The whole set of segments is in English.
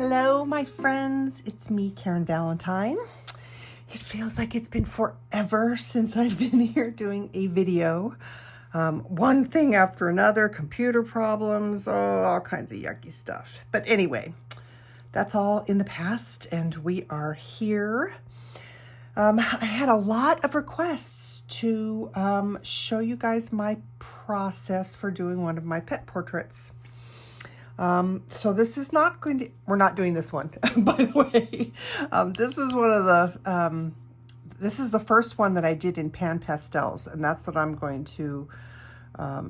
Hello, my friends. It's me, Karen Valentine. It feels like it's been forever since I've been here doing a video. One thing after another, computer problems, all kinds of yucky stuff. But anyway, that's all in the past, and we are here. I had a lot of requests to show you guys my process for doing one of my pet portraits. So this is not going to, we're not doing this one, by the way. This is one of the, this is the first one that I did in PanPastels, and that's what I'm going to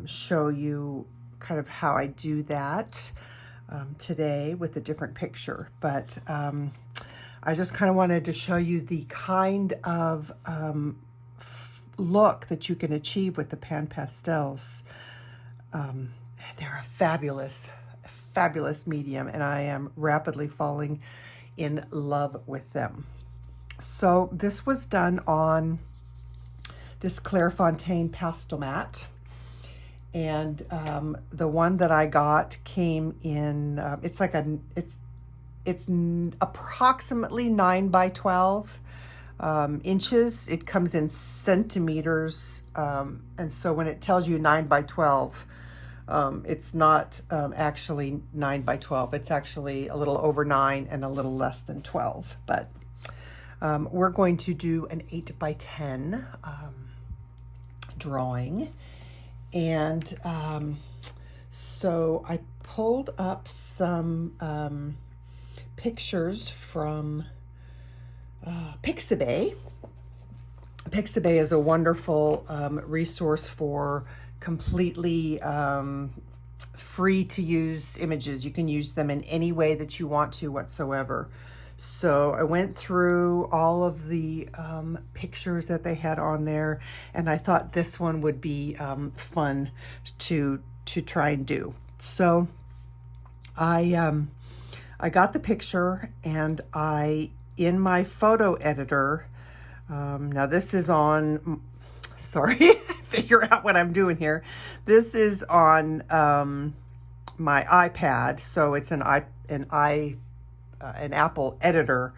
show you kind of how I do that today with a different picture. But I just kind of wanted to show you the kind of look that you can achieve with the PanPastels. They're a fabulous medium, and I am rapidly falling in love with them. So this was done on this Clairefontaine pastel mat, and the one that I got came in it's approximately 9 by 12 inches. It comes in centimeters, and so when it tells you 9 by 12, it's not actually 9 by 12. It's actually a little over 9 and a little less than 12. But we're going to do an 8 by 10 drawing. And so I pulled up some pictures from Pixabay. Pixabay is a wonderful resource for completely free to use images. You can use them in any way that you want to whatsoever. So I went through all of the pictures that they had on there, and I thought this one would be fun to try and do. So I got the picture, and in my photo editor, now this is on, sorry, figure out what I'm doing here. This is on my iPad, so it's an Apple editor.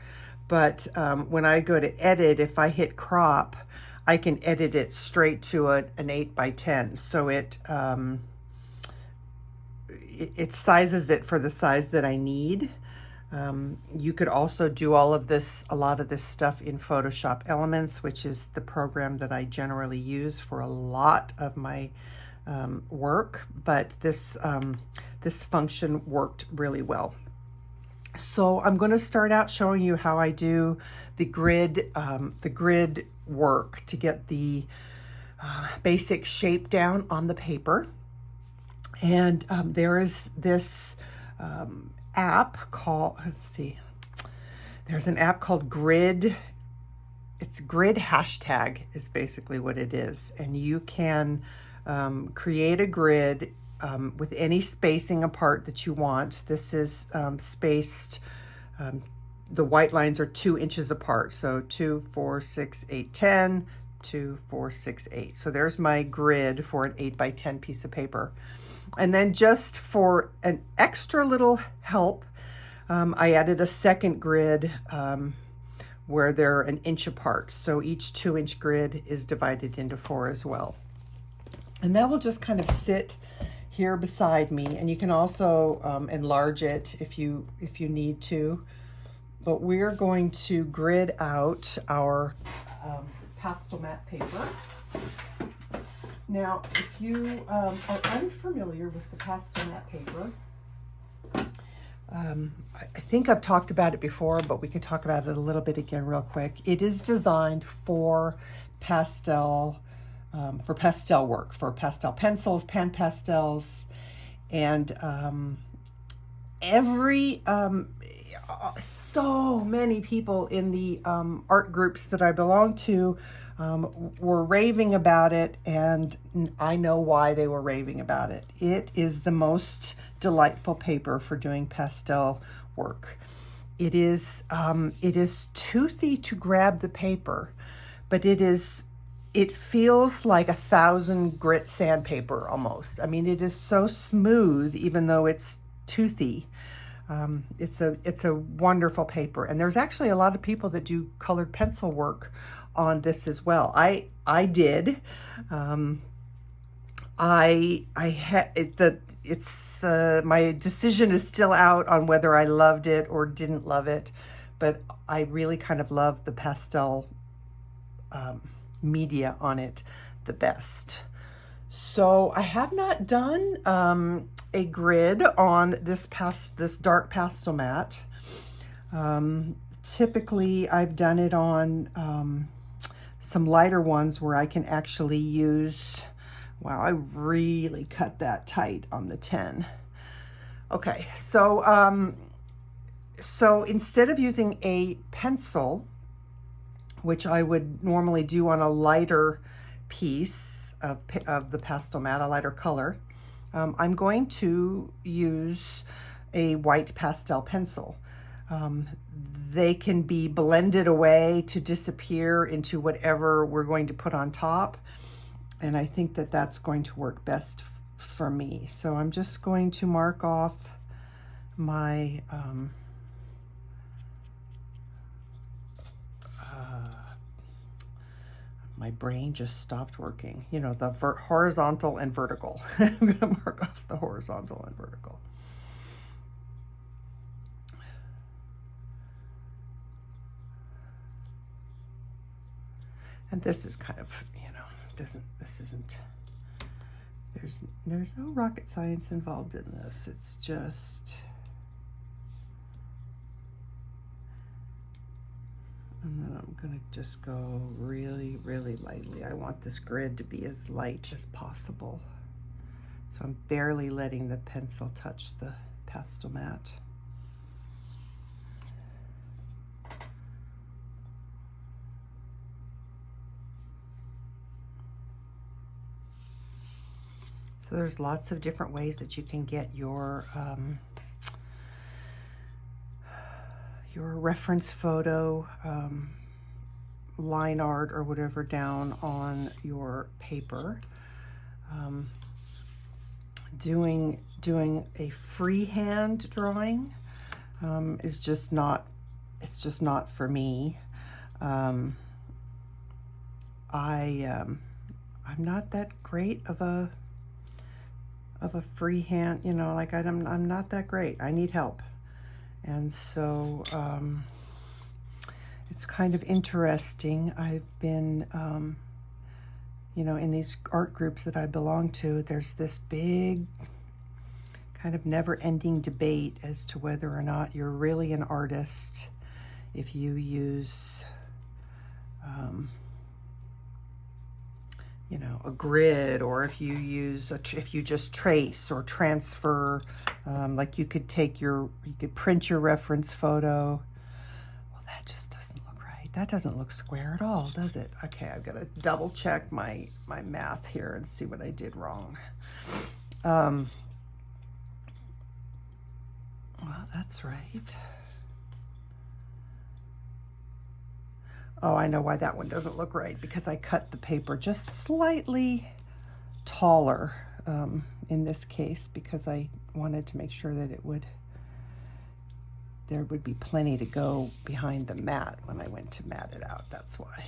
But when I go to edit, if I hit crop, I can edit it straight to an 8 by 10. So it sizes it for the size that I need. You could also do a lot of this stuff in Photoshop Elements, which is the program that I generally use for a lot of my work, but this function worked really well. So I'm going to start out showing you how I do the grid work to get the basic shape down on the paper. And there is this app called, there's an app called Grid. It's Grid Hashtag is basically what it is. And you can create a grid with any spacing apart that you want. This is spaced, the white lines are 2 inches apart. So 2, 4, 6, 8, 10, 2, 4, 6, 8. So there's my grid for an 8 by 10 piece of paper. And then just for an extra little help, I added a second grid where they're 1 inch apart. So each 2-inch grid is divided into 4 as well. And that will just kind of sit here beside me. And you can also enlarge it if you need to. But we're going to grid out our pastel mat paper. Now, if you are unfamiliar with the pastel mat paper, I think I've talked about it before, but we can talk about it a little bit again real quick. It is designed for pastel work, for pastel pencils, PanPastels, and so many people in the art groups that I belong to were raving about it, and I know why they were raving about it. It is the most delightful paper for doing pastel work. It is toothy to grab the paper, but it feels like 1,000 grit sandpaper almost. I mean, it is so smooth, even though it's toothy. It's a wonderful paper, and there's actually a lot of people that do colored pencil work on this as well. I did. I had it's my decision is still out on whether I loved it or didn't love it, but I really kind of love the pastel media on it the best. So I have not done a grid on this dark pastel mat. Typically I've done it on some lighter ones where I can actually use, wow, I really cut that tight on the 10. Okay, so so instead of using a pencil, which I would normally do on a lighter piece of the pastel mat, a lighter color, I'm going to use a white pastel pencil. They can be blended away to disappear into whatever we're going to put on top. And I think that that's going to work best for me. So I'm just going to mark off my my brain just stopped working. You know, the horizontal and vertical. I'm going to mark off the horizontal and vertical. And this is kind of, you know, there's no rocket science involved in this. It's just, and then I'm gonna just go really, really lightly. I want this grid to be as light as possible. So I'm barely letting the pencil touch the pastel mat. So there's lots of different ways that you can get your reference photo, line art or whatever down on your paper. Doing a freehand drawing is just not, it's just not for me. I'm not that great of a freehand, you know, like I'm not that great. I need help. And so it's kind of interesting. I've been, you know, in these art groups that I belong to, there's this big kind of never-ending debate as to whether or not you're really an artist if you use you know, a grid, or if you use if you just trace or transfer, like you could print your reference photo. Well, that just doesn't look right. That doesn't look square at all, does it? Okay, I've got to double check my math here and see what I did wrong. Well, that's right. Oh, I know why that one doesn't look right, because I cut the paper just slightly taller in this case, because I wanted to make sure that there would be plenty to go behind the mat when I went to mat it out. That's why.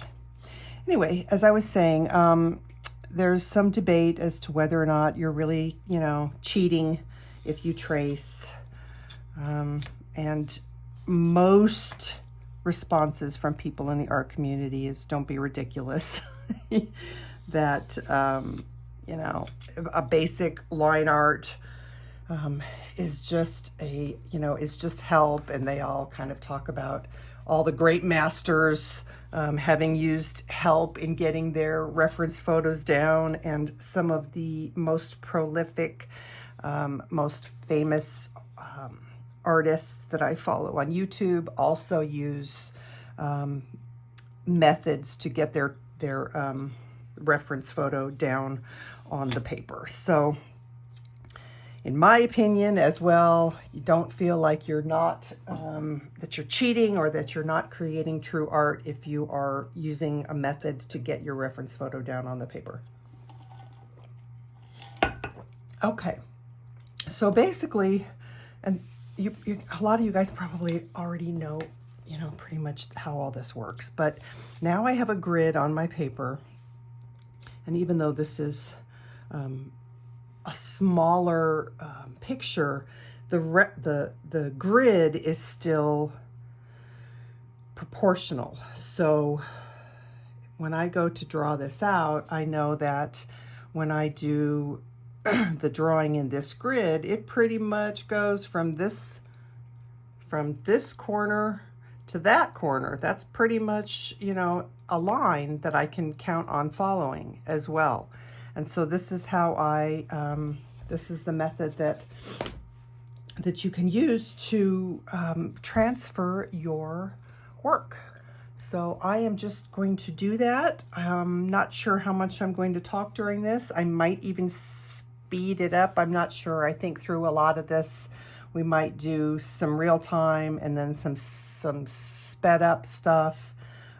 Anyway, as I was saying, there's some debate as to whether or not you're really, you know, cheating if you trace. And most responses from people in the art community is, don't be ridiculous. That, you know, a basic line art is just is just help. And they all kind of talk about all the great masters having used help in getting their reference photos down. And some of the most prolific, most famous artists that I follow on YouTube also use methods to get their reference photo down on the paper. So in my opinion as well, you don't feel like you're not, that you're cheating or that you're not creating true art if you are using a method to get your reference photo down on the paper. Okay, so basically, and a lot of you guys probably already know, you know, pretty much how all this works. But now I have a grid on my paper. And even though this is a smaller picture, the grid is still proportional. So when I go to draw this out, I know that when I do the drawing in this grid, it pretty much goes from this corner to that corner. That's pretty much, you know, a line that I can count on following as well. And so this is how this is the method that you can use to transfer your work. So I am just going to do that. I'm not sure how much I'm going to talk during this. I might even speed it up. I'm not sure. I think through a lot of this, we might do some real time and then some sped up stuff.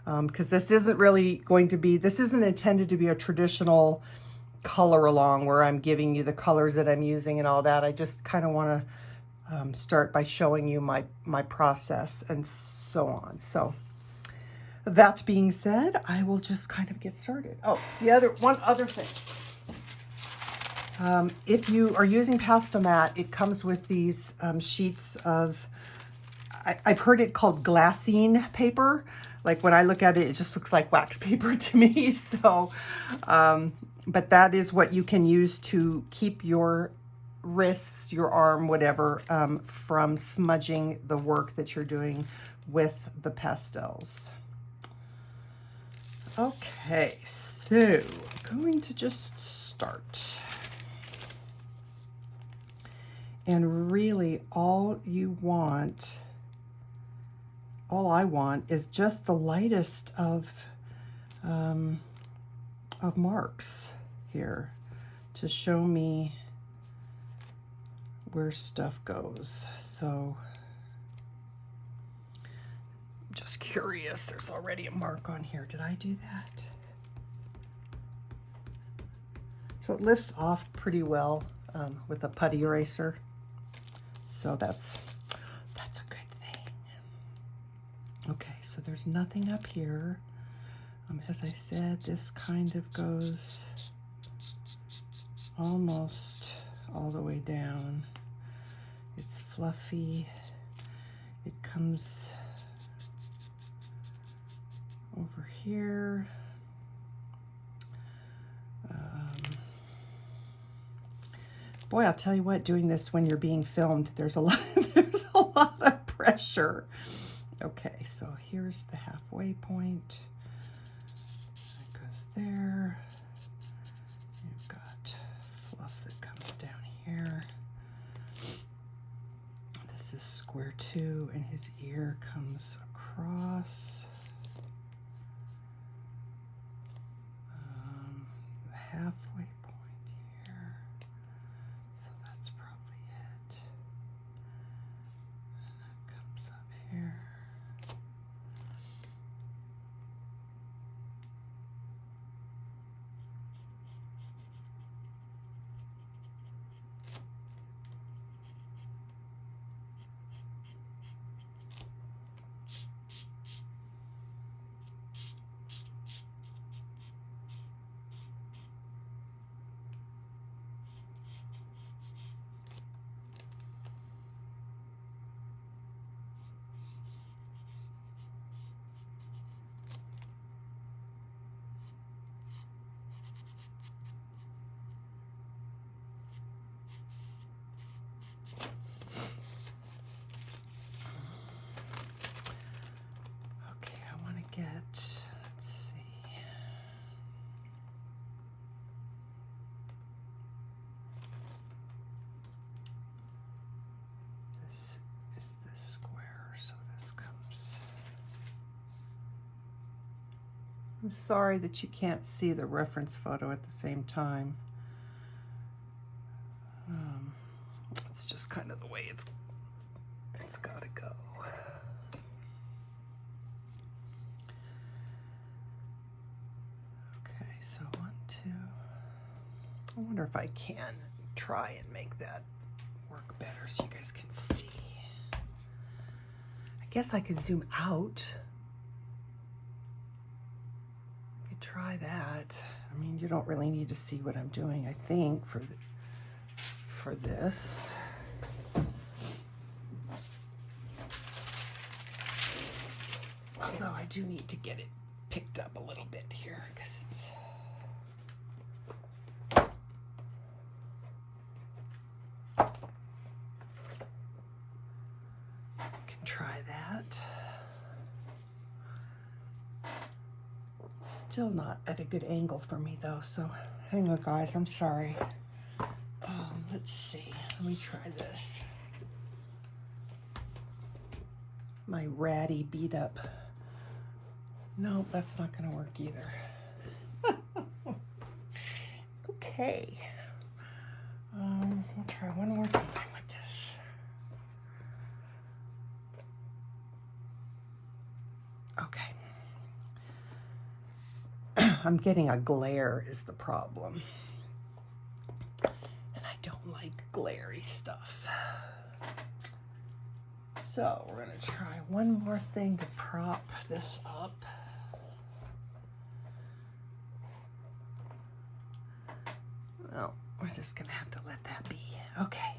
Because this isn't really going to be, this isn't intended to be a traditional color along where I'm giving you the colors that I'm using and all that. I just kind of want to start by showing you my process and so on. So that being said, I will just kind of get started. Oh, one other thing. If you are using Pastel-Mat, it comes with these sheets of, I've heard it called glassine paper. Like when I look at it, it just looks like wax paper to me. So, but that is what you can use to keep your wrists, your arm, whatever, from smudging the work that you're doing with the pastels. Okay, so I'm going to just start. And really all I want is just the lightest of marks here to show me where stuff goes. So I'm just curious, there's already a mark on here. Did I do that? So it lifts off pretty well with a putty eraser. So that's a good thing. Okay, so there's nothing up here. As I said, this kind of goes almost all the way down. It's fluffy. It comes over here. Boy, I'll tell you what, doing this when you're being filmed, there's a lot of pressure. Okay, so here's the halfway point. It goes there. You've got fluff that comes down here. This is square 2, and his ear comes across. The halfway point here. So that's probably it. And that comes up here. Let's see. This is this square, so this comes. I'm sorry that you can't see the reference photo at the same time. It's just kind of the way it's got to go. So 1, 2. I wonder if I can try and make that work better so you guys can see. guess I could zoom out. I could try that. I mean, you don't really need to see what I'm doing, I think, for this. Although I do need to get it picked up a little bit here because it's... Can try that. Still not at a good angle for me though, so hang on guys, I'm sorry. Let's see, let me try this. My ratty beat up. No, that's not gonna work either. Okay. I'll try one more time with this. Okay. I'm getting a glare is the problem. And I don't like glary stuff. So we're gonna try one more thing to prop this up. Well, we're just gonna have to let that be. Okay.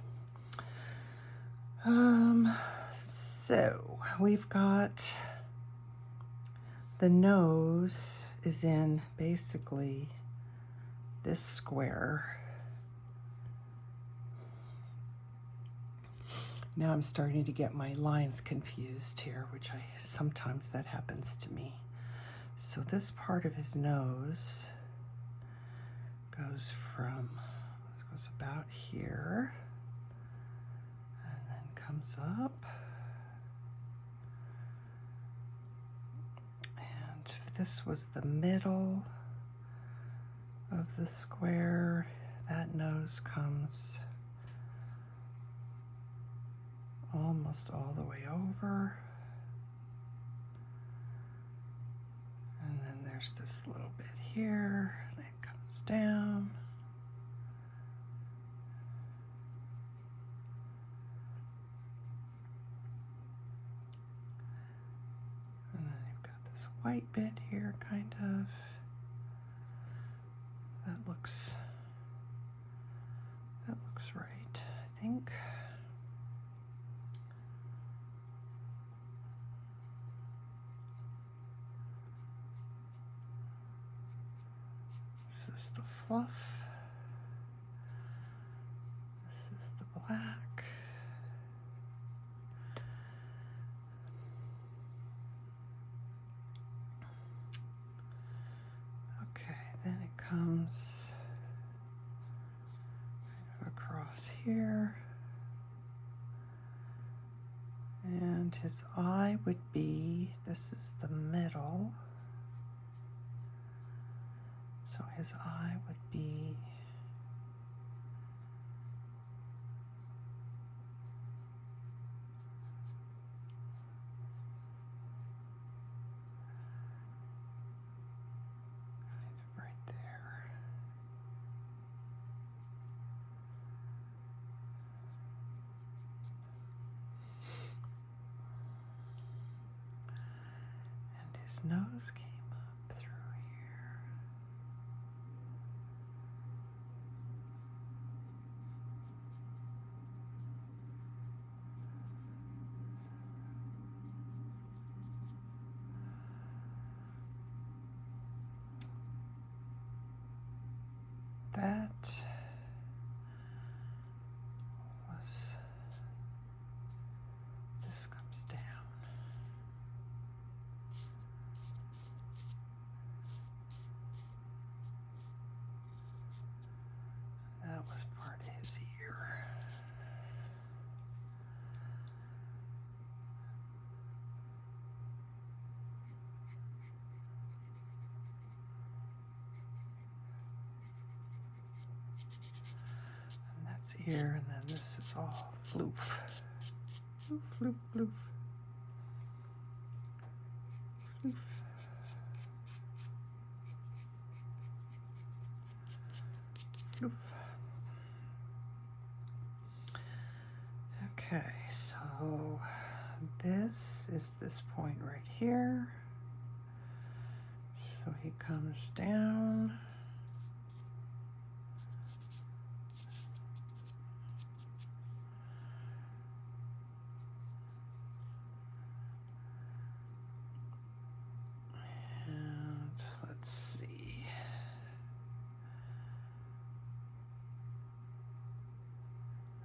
So we've got the nose is in basically this square. Now I'm starting to get my lines confused here, which sometimes that happens to me. So this part of his nose goes about here and then comes up. And if this was the middle of the square, that nose comes almost all the way over. And then there's this little bit here, and it comes down. And then you've got this white bit here, kind of. That looks right, I think. This is the fluff. This is the black. Okay, then it comes kind of across here. And his eye would be, this is the middle. So his eye would be kind of right there. And his nose came up through here. That was, this comes down. That was part of his ear. And that's ear, and then this is all floof. Floof, floof, floof. Floof. Floof. Okay, so this is this point right here. So he comes down. And let's see.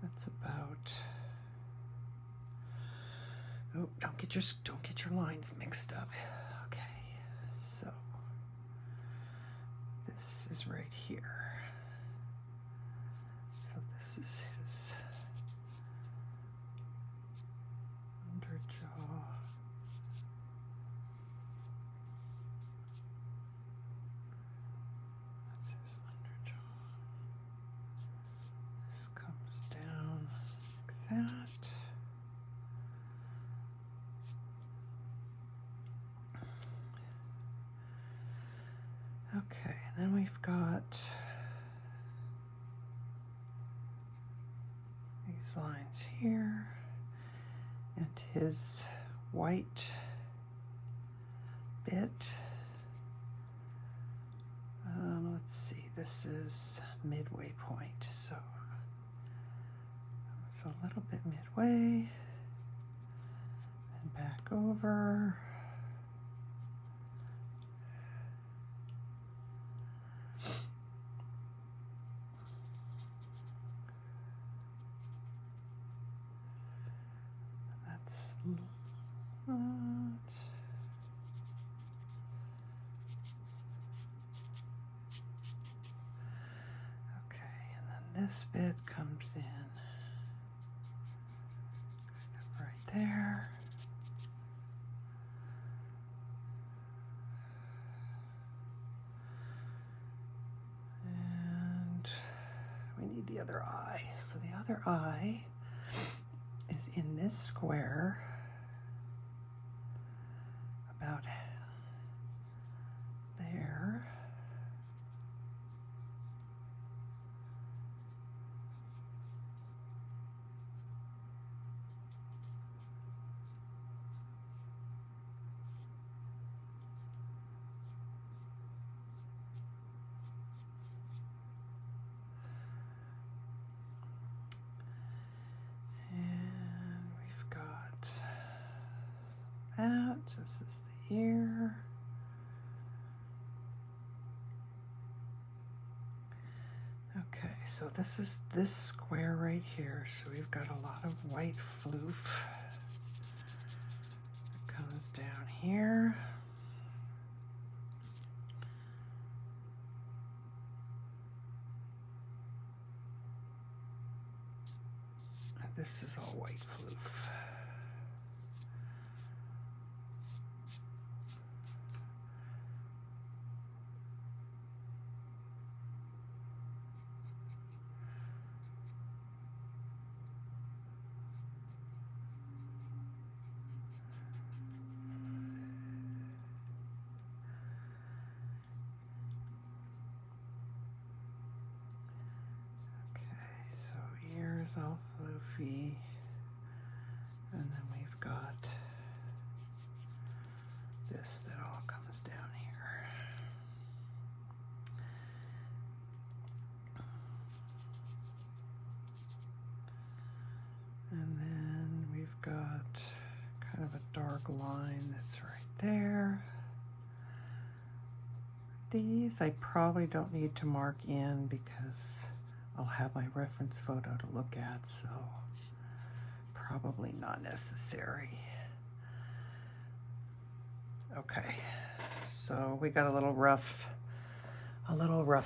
That's about, oh, don't get your lines mixed up. Okay, so this is right here. So this is his underjaw. That's his underjaw. This comes down like that. Okay, and then we've got these lines here and his white bit. Let's see, this is midway point, so it's a little bit midway, then back over. That's not. Okay, and then this bit comes in kind of right there. And we need the other eye. So the other eye is in this square about there. That, this is the ear. Okay, so this is this square right here. So we've got a lot of white floof that comes down here. And this is all white floof. Ears all floofy, and then we've got this that all comes down here. And then we've got kind of a dark line that's right there. These I probably don't need to mark in because I'll have my reference photo to look at, so probably not necessary. Okay, so we got a little rough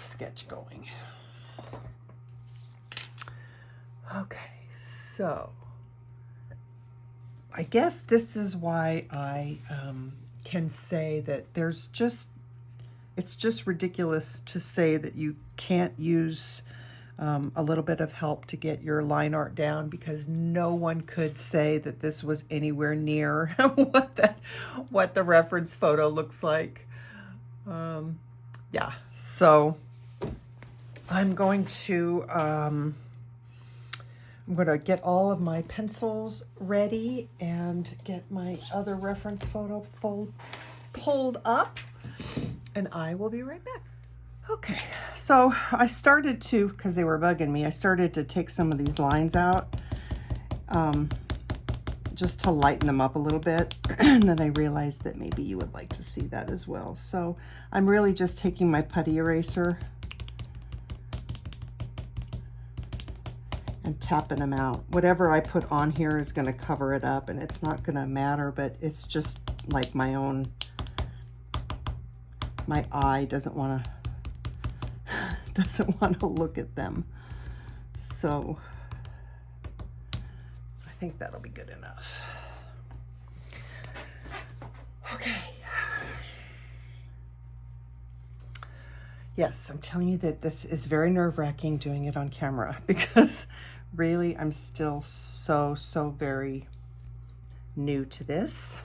sketch going. Okay, so I guess this is why I can say that it's just ridiculous to say that you can't use a little bit of help to get your line art down, because no one could say that this was anywhere near what the reference photo looks like. Yeah, so I'm going to I'm going to get all of my pencils ready and get my other reference photo pulled up, and I will be right back. Okay, so I started to, because they were bugging me, I started to take some of these lines out just to lighten them up a little bit. And then I realized that maybe you would like to see that as well. So I'm really just taking my putty eraser and tapping them out. Whatever I put on here is going to cover it up, and it's not going to matter, but it's just like my eye doesn't want to look at them. So I think that'll be good enough. Okay. Yes, I'm telling you that this is very nerve-wracking doing it on camera, because really I'm still so very new to this,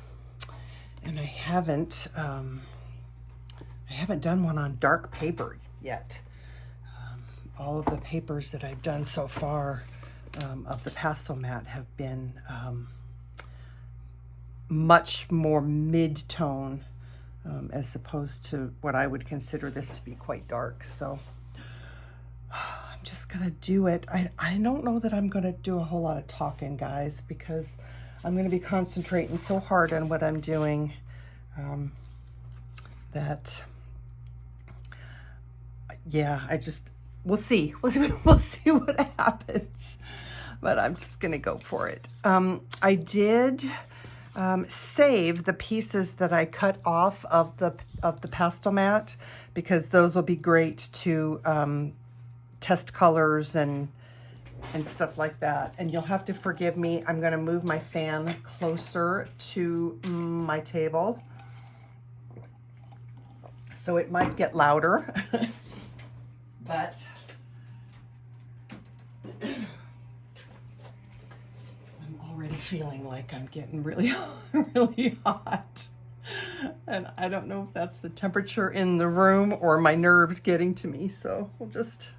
and I haven't done one on dark paper yet. All of the papers that I've done so far of the pastel mat have been much more mid-tone as opposed to what I would consider this to be quite dark. So I'm just gonna do it. I don't know that I'm gonna do a whole lot of talking, guys, because I'm gonna be concentrating so hard on what I'm doing that, yeah, we'll see what happens, but I'm just gonna go for it. I did save the pieces that I cut off of the pastel mat, because those will be great to test colors and stuff like that. And you'll have to forgive me, I'm gonna move my fan closer to my table, so it might get louder. But I'm already feeling like I'm getting really, really hot. And I don't know if that's the temperature in the room or my nerves getting to me. So we'll just,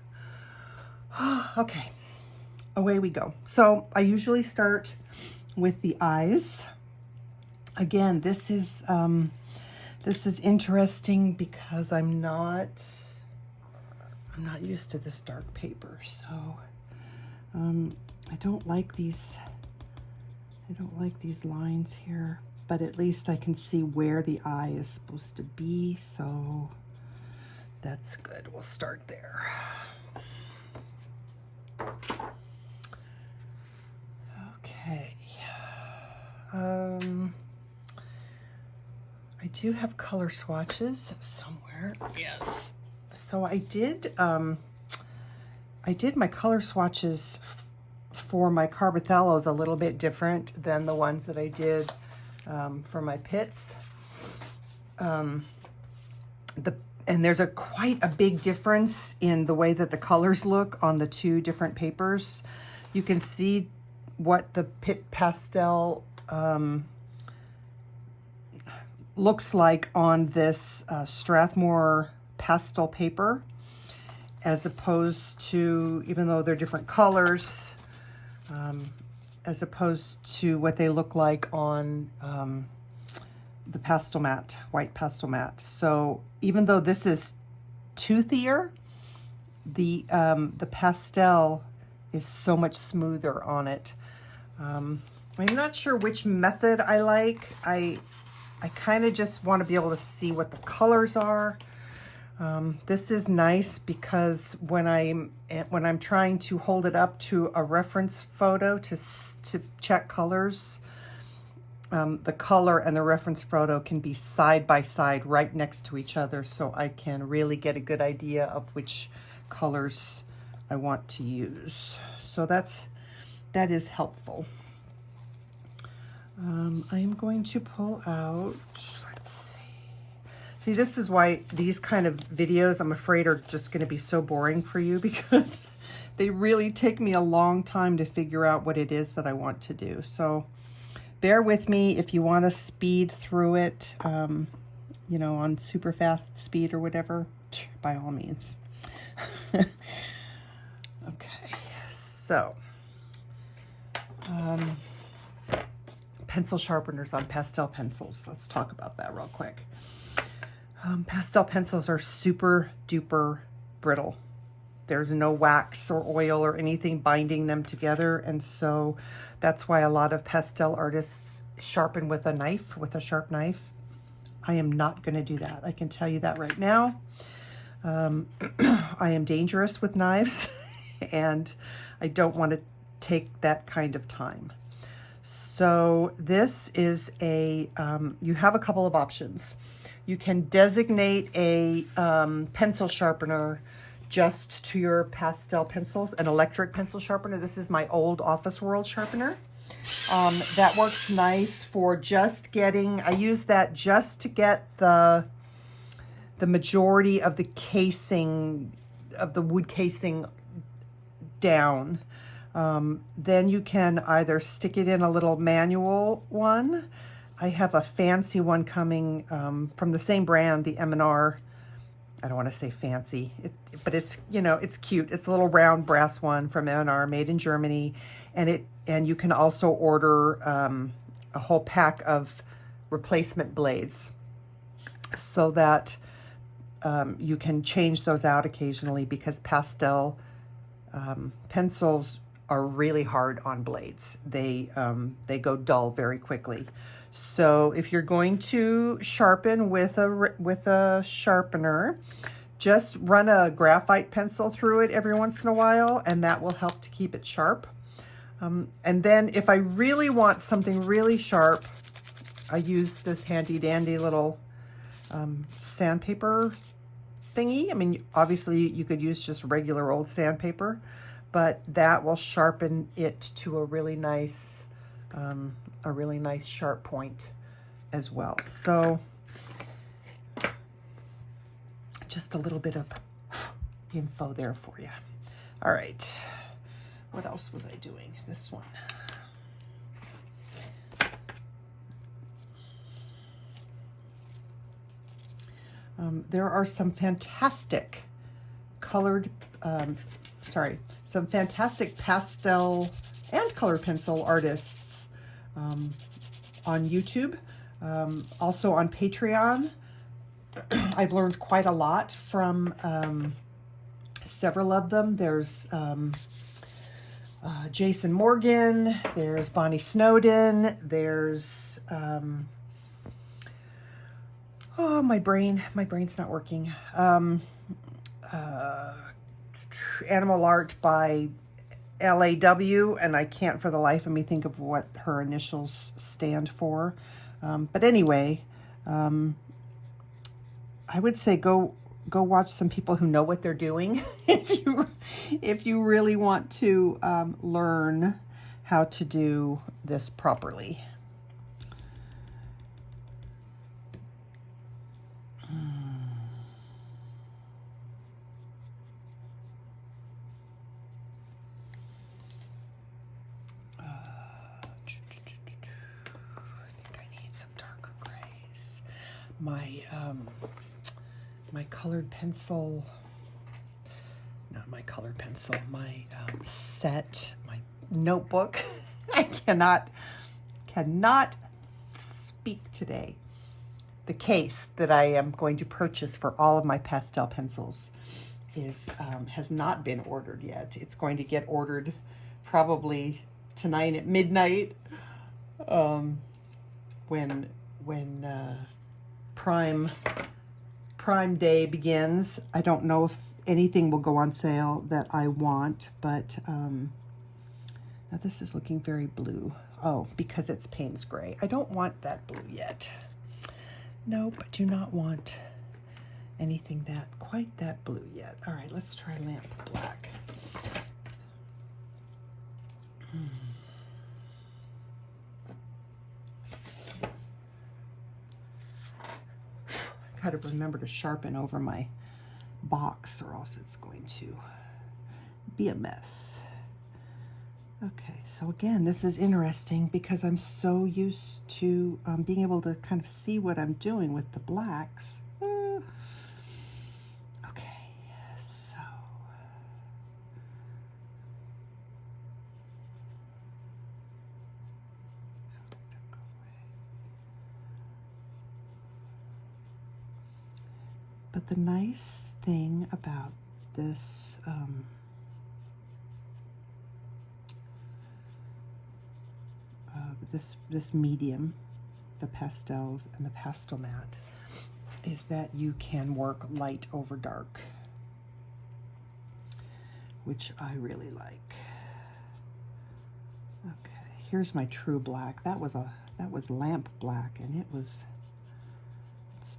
okay, away we go. So I usually start with the eyes. Again, this is interesting because I'm not used to this dark paper, so I don't like these lines here, but at least I can see where the eye is supposed to be, so that's good. We'll start there. Okay. I do have color swatches somewhere. Yes. So I did my color swatches for my Carbothellos a little bit different than the ones that I did for my pits. And there's quite a big difference in the way that the colors look on the two different papers. You can see what the pit pastel looks like on this Strathmore pastel paper, as opposed to, even though they're different colors, as opposed to what they look like on the pastel mat, white pastel mat. So even though this is toothier, the pastel is so much smoother on it. I'm not sure which method I like. I kind of just want to be able to see what the colors are. This is nice because when I'm trying to hold it up to a reference photo to check colors, the color and the reference photo can be side by side right next to each other, so I can really get a good idea of which colors I want to use. So that is helpful. I am going to pull out, let's see. See, this is why these kind of videos, I'm afraid, are just going to be so boring for you, because they really take me a long time to figure out what it is that I want to do. So bear with me if you want to speed through it, you know, on super fast speed or whatever, by all means. Okay, so Pencil sharpeners on pastel pencils. Let's talk about that real quick. Pastel pencils are super duper brittle. There's no wax or oil or anything binding them together, and so that's why a lot of pastel artists sharpen with a knife, with a sharp knife. I am not going to do that. I can tell you that right now. I am dangerous with knives, and I don't want to take that kind of time. So this is a, you have a couple of options. You can designate a pencil sharpener just to your pastel pencils, an electric pencil sharpener. This is my old Office World sharpener. That works nice for just getting, I use that just to get the majority of the casing, of the wood casing down. Then you can either stick it in a little manual one. I have a fancy one coming from the same brand, the M&R. I don't want to say fancy, but it's, you know, it's cute. It's a little round brass one from M&R, made in Germany. And you can also order a whole pack of replacement blades so that you can change those out occasionally, because pastel pencils are really hard on blades. They go dull very quickly. So if you're going to sharpen with a sharpener, just run a graphite pencil through it every once in a while, and that will help to keep it sharp. And then if I really want something really sharp, I use this handy dandy little sandpaper thingy. I mean, obviously you could use just regular old sandpaper, but that will sharpen it to a really nice sharp point as well. So just a little bit of info there for you. All right, what else was I doing? This one. There are some fantastic some fantastic pastel and colored pencil artists on YouTube, also on Patreon. I've learned quite a lot from several of them. There's Jason Morgan, there's Bonnie Snowden, there's oh, my brain's not working. Animal Art by LAW, and I can't for the life of me think of what her initials stand for. But anyway, I would say go watch some people who know what they're doing if you really want to learn how to do this properly. My colored pencil, not my colored pencil, my set, my notebook. I cannot speak today. The case that I am going to purchase for all of my pastel pencils has not been ordered yet. It's going to get ordered probably tonight at midnight, when Prime Day begins. I don't know if anything will go on sale that I want, but now this is looking very blue. Oh, because it's Payne's Gray. I don't want that blue yet. Nope, I do not want anything quite that blue yet. All right, let's try lamp black. Got to remember to sharpen over my box, or else it's going to be a mess. Okay, so again, this is interesting because I'm so used to being able to kind of see what I'm doing with the blacks. Okay, so But the nice thing about this this medium, the pastels and the pastel matte, is that you can work light over dark, which I really like. Okay, here's my true black. That was lamp black, and it's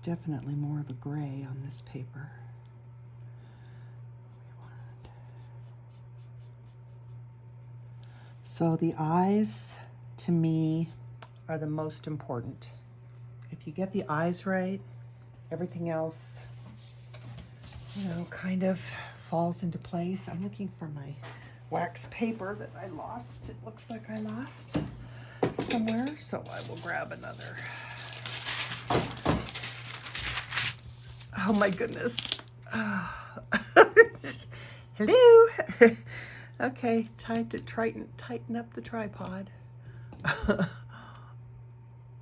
definitely more of a gray on this paper. So the eyes, to me, are the most important. If you get the eyes right, everything else, you know, kind of falls into place. I'm looking for my wax paper that I lost. It looks like I lost somewhere, so I will grab another. Oh my goodness. Hello. Okay, time to tighten up the tripod.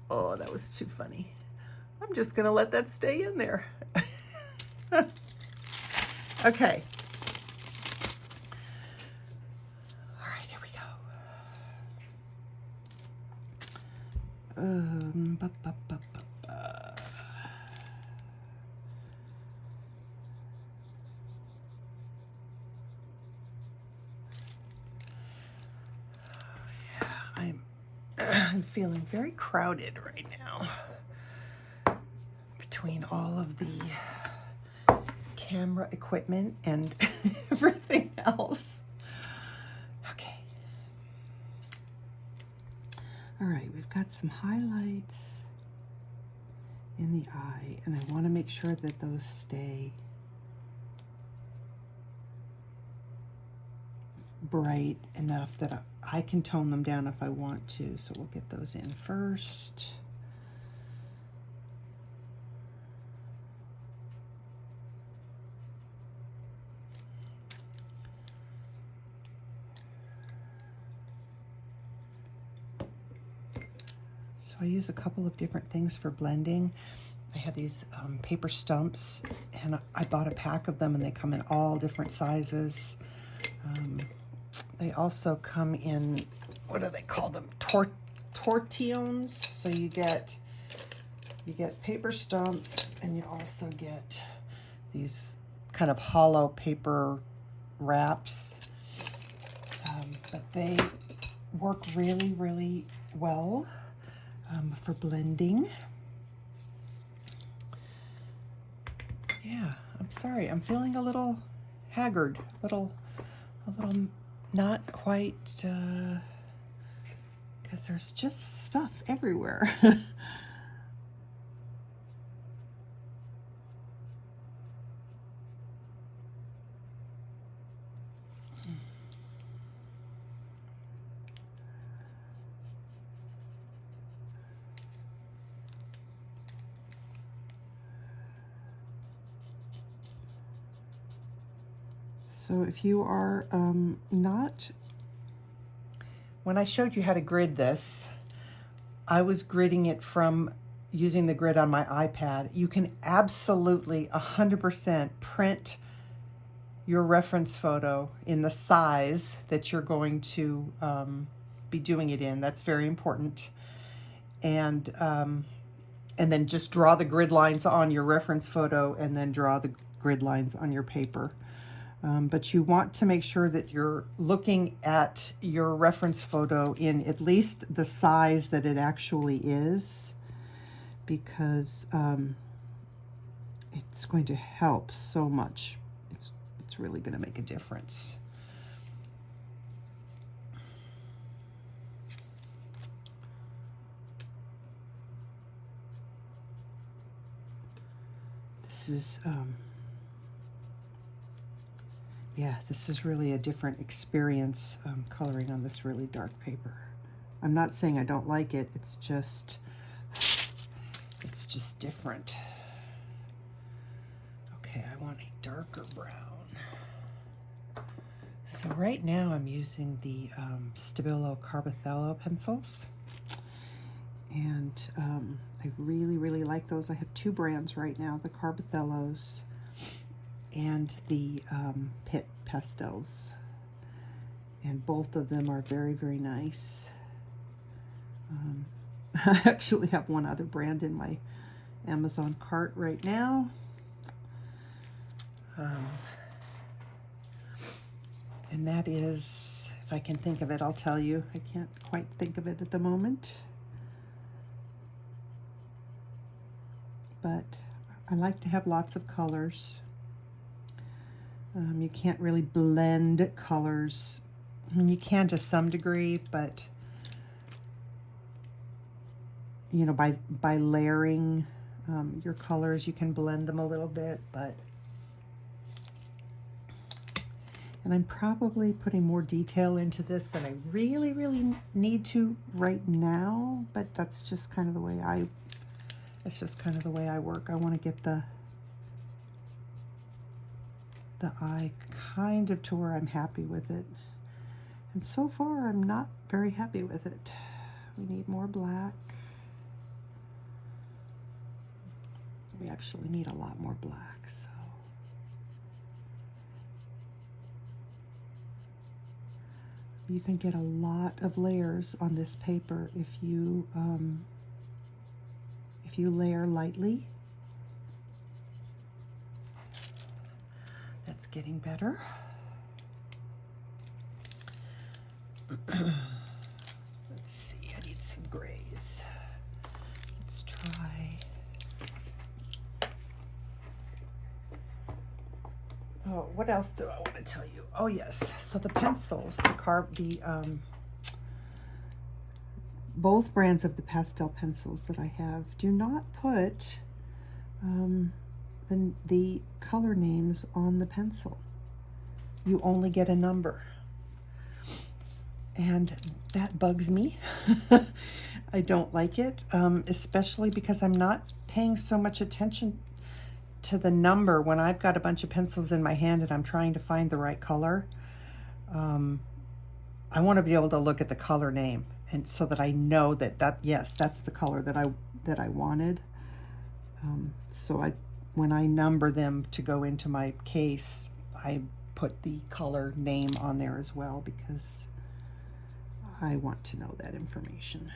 Oh, that was too funny. I'm just gonna let that stay in there. Okay. All right, here we go. I'm feeling very crowded right now between all of the camera equipment and everything else. Okay. All right, we've got some highlights in the eye, and I want to make sure that those stay bright enough that I can tone them down if I want to. So we'll get those in first. So I use a couple of different things for blending. I have these paper stumps, and I bought a pack of them, and they come in all different sizes. They also come in, what do they call them? Tortillons. So you get paper stumps, and you also get these kind of hollow paper wraps. But they work really, really well for blending. Yeah, I'm sorry. I'm feeling a little haggard, a little not quite, because there's just stuff everywhere. So if you are not, when I showed you how to grid this, I was gridding it from using the grid on my iPad. You can absolutely 100% print your reference photo in the size that you're going to be doing it in. That's very important. And then just draw the grid lines on your reference photo, and then draw the grid lines on your paper. But you want to make sure that you're looking at your reference photo in at least the size that it actually is, because it's going to help so much. It's really going to make a difference. This is yeah, this is really a different experience coloring on this really dark paper. I'm not saying I don't like it, it's just different. Okay, I want a darker brown. So right now I'm using the Stabilo Carbothello pencils. And I really, really like those. I have two brands right now, the Carbothellos and the PanPastels. And both of them are very, very nice. I actually have one other brand in my Amazon cart right now. And that is, if I can think of it, I'll tell you. I can't quite think of it at the moment. But I like to have lots of colors. You can't really blend colors. I mean, you can to some degree, but you know, by layering your colors, you can blend them a little bit. And I'm probably putting more detail into this than I really, really need to right now. But that's just kind of the way I work. I want to get the eye kind of to where I'm happy with it. And so far, I'm not very happy with it. We need more black. We actually need a lot more black, so. You can get a lot of layers on this paper if you layer lightly. That's getting better. Let's see, I need some grays. Let's try. Oh, what else do I want to tell you? Oh yes, so the pencils, both brands of the pastel pencils that I have do not put the color names on the pencil. You only get a number. And that bugs me. I don't like it, especially because I'm not paying so much attention to the number when I've got a bunch of pencils in my hand and I'm trying to find the right color. I want to be able to look at the color name, and so that I know that yes, that's the color that I wanted. So when I number them to go into my case, I put the color name on there as well, because I want to know that information.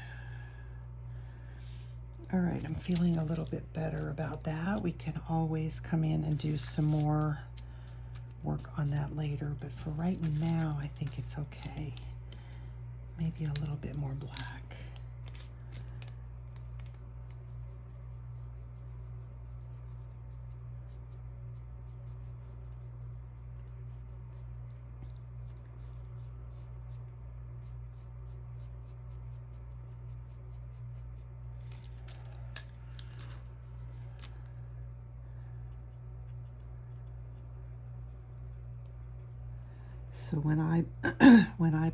All right, I'm feeling a little bit better about that. We can always come in and do some more work on that later, but for right now, I think it's okay. Maybe a little bit more black. So when I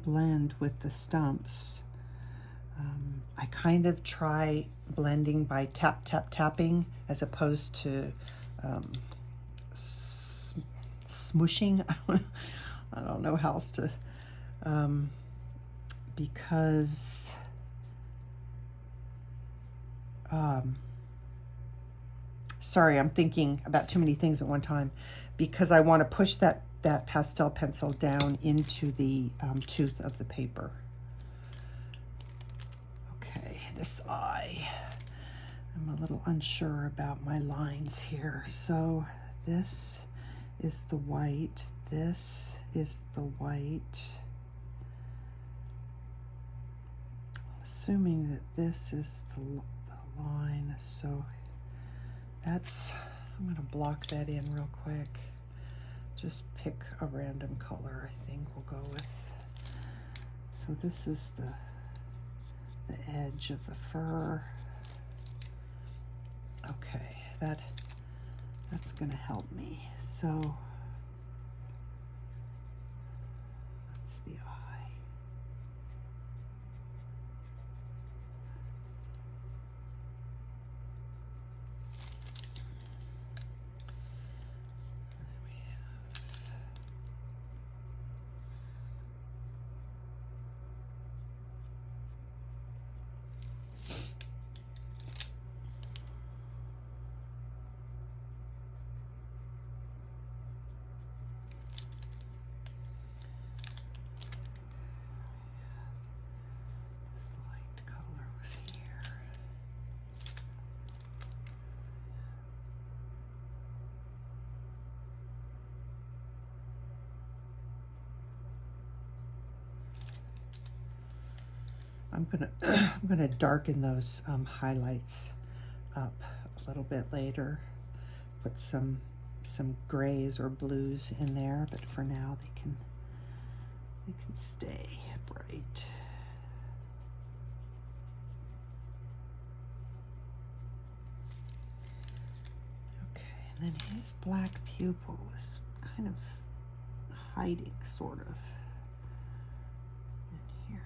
blend with the stumps, I kind of try blending by tap, tap, tapping, as opposed to smooshing. I don't know how else to, because sorry, I'm thinking about too many things at one time, because I want to push that pastel pencil down into the tooth of the paper. Okay, this eye, I'm a little unsure about my lines here. So this is the white, this is the white. Assuming that this is the line, so that's, I'm going to block that in real quick. Just pick a random color, I think we'll go with. So this is the edge of the fur. Okay, that's going to help me. So that's the eye. I'm gonna darken those highlights up a little bit later. Put some grays or blues in there, but for now they can stay bright. Okay, and then his black pupil is kind of hiding, sort of, in here.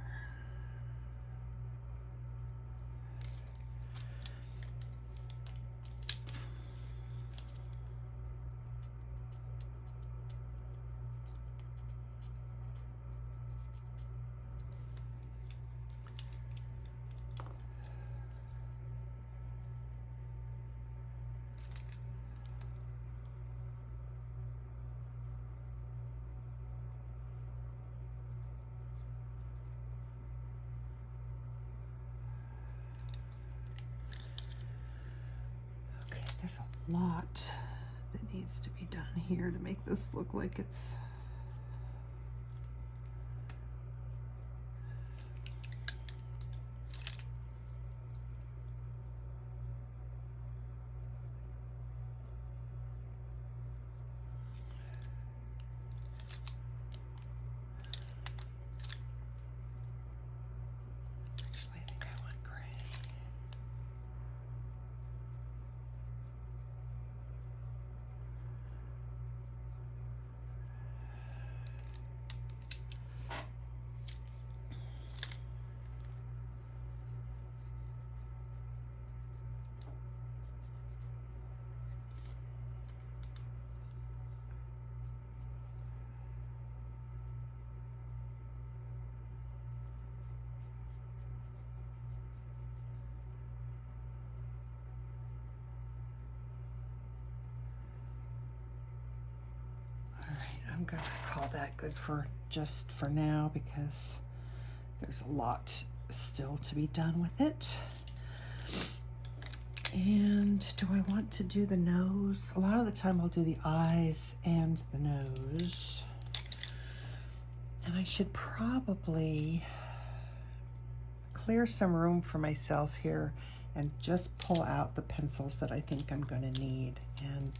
There's a lot that needs to be done here to make this look like it's actually, I think I want gray. I'm gonna call that good for just for now because there's a lot still to be done with it. And do I want to do the nose? A lot of the time I'll do the eyes and the nose. And I should probably clear some room for myself here and just pull out the pencils that I think I'm gonna need. And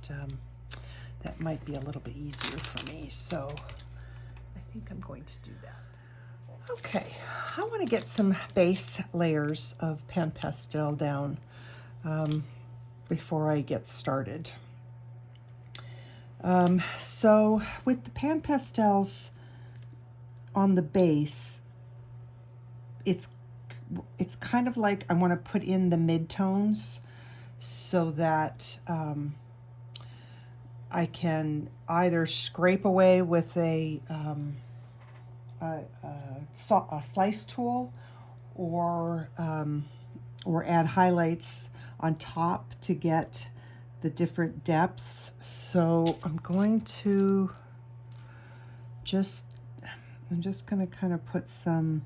that might be a little bit easier for me, so I think I'm going to do that. Okay, I want to get some base layers of pan pastel down before I get started. So with the pan pastels on the base, it's kind of like I want to put in the midtones so that I can either scrape away with a slice tool or add highlights on top to get the different depths. So I'm going to I'm just going to kind of put some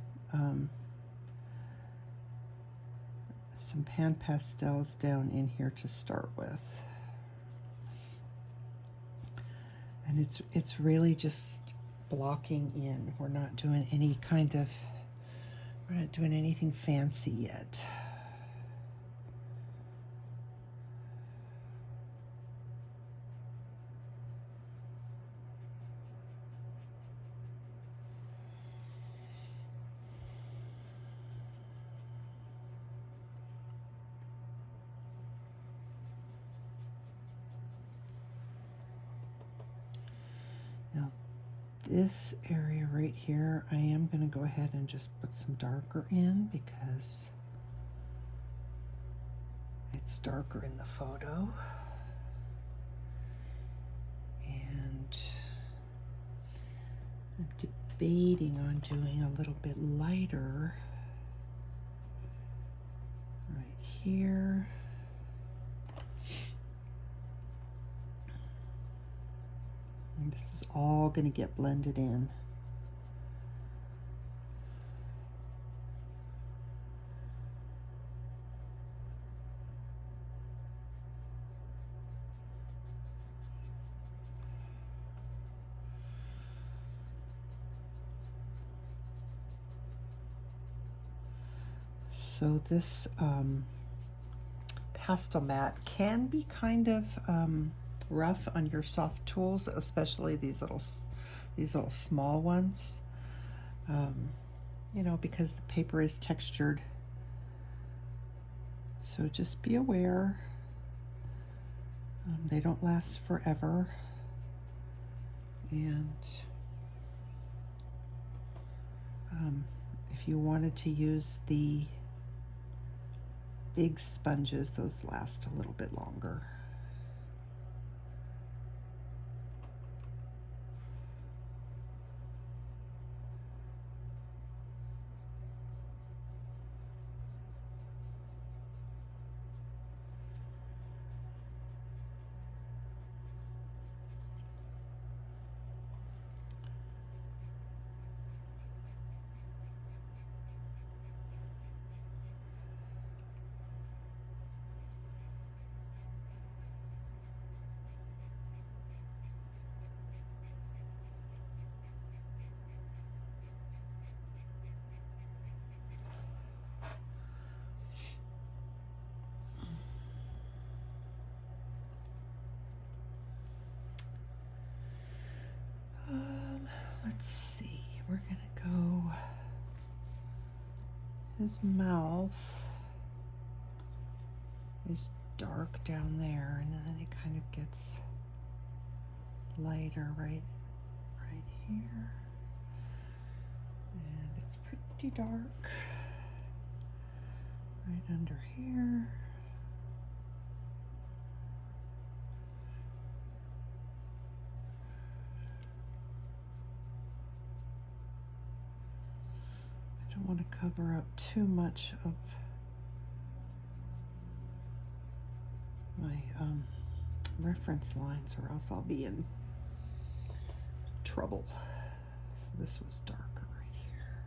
pan pastels down in here to start with. And it's really just blocking in. We're not doing we're not doing anything fancy yet. Now, this area right here, I am going to go ahead and just put some darker in because it's darker in the photo. And I'm debating on doing a little bit lighter right here. And this is all going to get blended in. So this pastel mat can be kind of rough on your soft tools, especially these little small ones. You know, because the paper is textured. So just be aware. They don't last forever. And if you wanted to use the big sponges, those last a little bit longer. Let's see, we're gonna go his mouth is dark down there, and then it kind of gets lighter right here, and it's pretty dark right under here. I don't want to cover up too much of my reference lines, or else I'll be in trouble. So this was darker right here.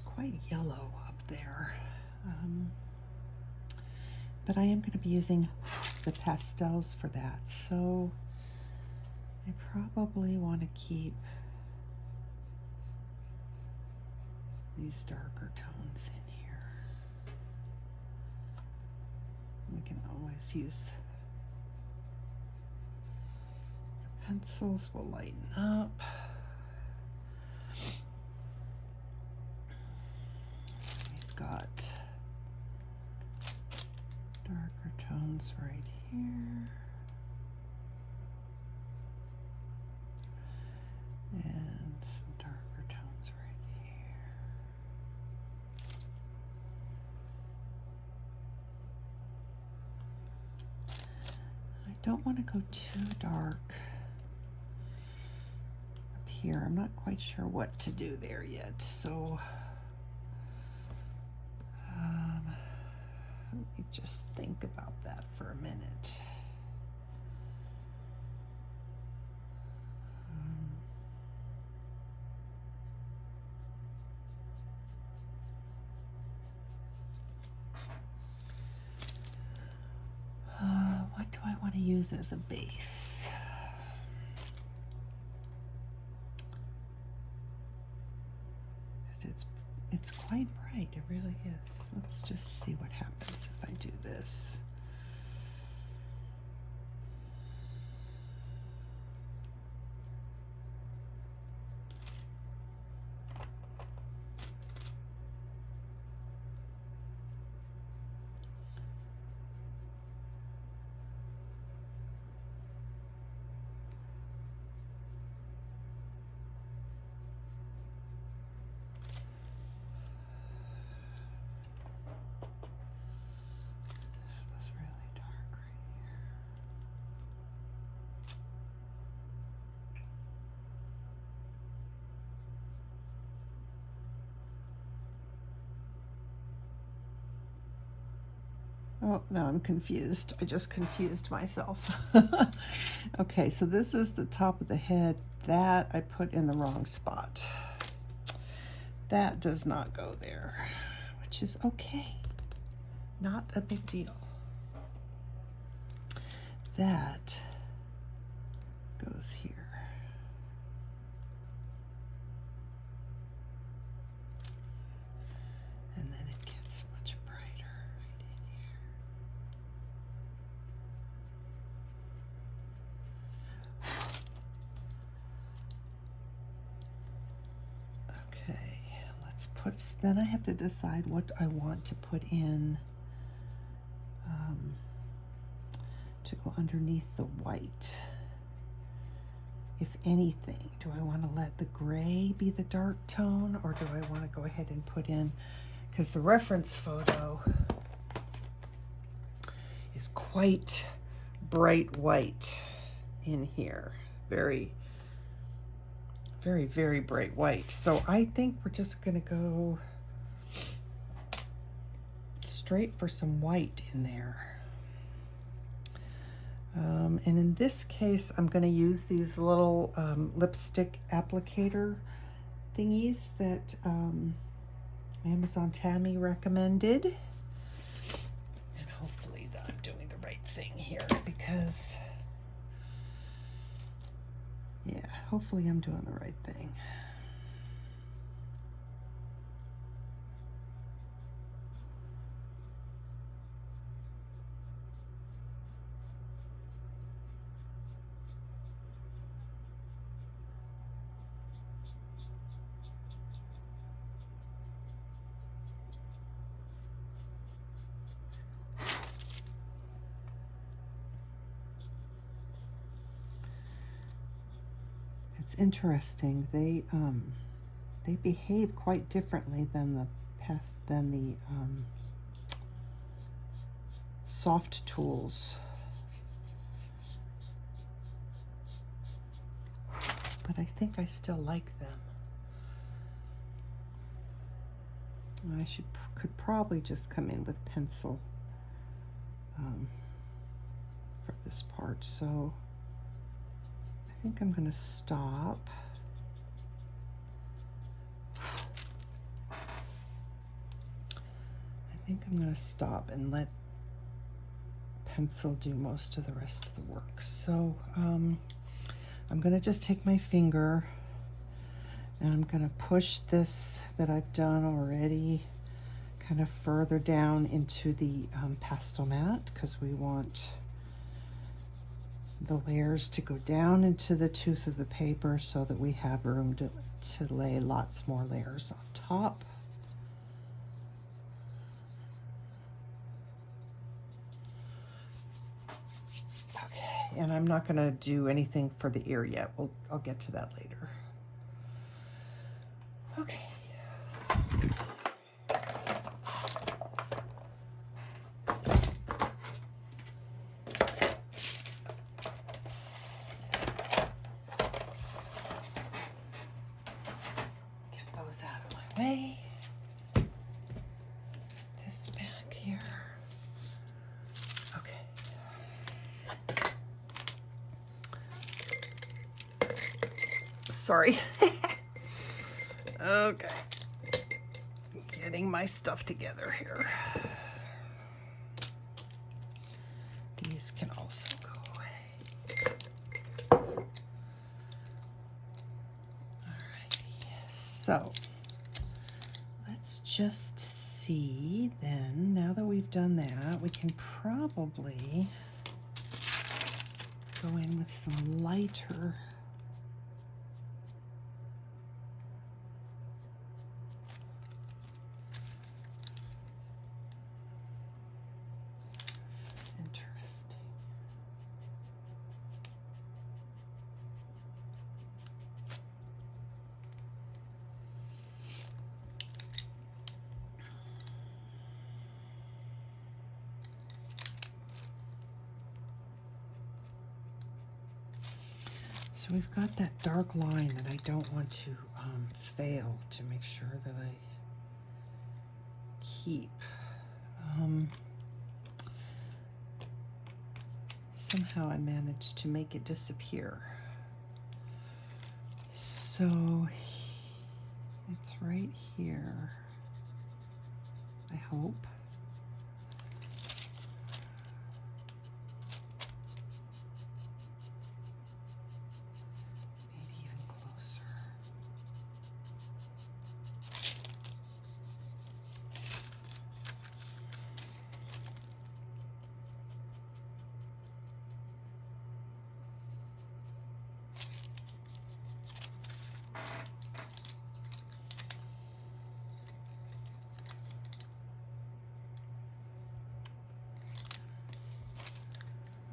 Quite yellow up there, but I am going to be using the pastels for that, so I probably want to keep these darker tones in here. We can always use the pencils, will lighten up. Got darker tones right here, and some darker tones right here. I don't want to go too dark up here. I'm not quite sure what to do there yet, so let me just think about that for a minute. What do I want to use as a base? It's quite bright, it really is. Let's just see what happens if I do this. Oh, no, I'm confused. I just confused myself. Okay, so this is the top of the head. That I put in the wrong spot. That does not go there, which is okay. Not a big deal. That goes here. And then it gets much brighter right in here. Okay, let's put, then I have to decide what I want to put in to go underneath the white. If anything, do I want to let the gray be the dark tone, or do I want to go ahead and put in, because the reference photo is quite bright white in here. Very, very, very bright white. So I think we're just going to go straight for some white in there. And in this case, I'm going to use these little lipstick applicator thingies that Amazon Tammy recommended. And hopefully that I'm doing the right thing here, because, yeah, hopefully I'm doing the right thing. It's interesting. They behave quite differently than the soft tools. But I think I still like them. I could probably just come in with pencil for this part. So I think I'm going to stop. I think I'm going to stop and let pencil do most of the rest of the work. So I'm going to just take my finger and I'm going to push this that I've done already kind of further down into the pastel mat, because we want the layers to go down into the tooth of the paper so that we have room to lay lots more layers on top. Okay, and I'm not going to do anything for the ear yet. I'll get to that later. Okay. Get those out of my way. This back here. Okay. Sorry. Okay. Getting my stuff together here. These can also go away. Alrighty. So let's just see then, now that we've done that, we can probably go in with some lighter So we've got that dark line that I don't want to fail, to make sure that I keep. Somehow I managed to make it disappear. So it's right here, I hope. Maybe even closer.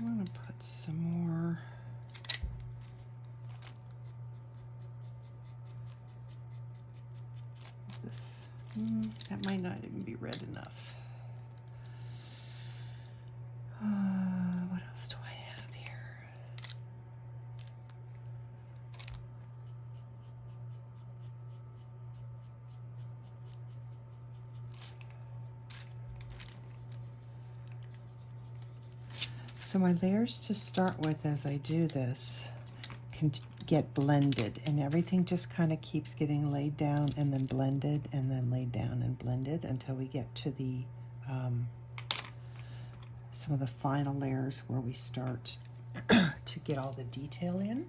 I'm going to put some more of this. That might not even be red enough. What else do I have here? So my layers to start with as I do this can get blended, and everything just kind of keeps getting laid down and then blended and then laid down and blended until we get to the some of the final layers where we start to get all the detail in.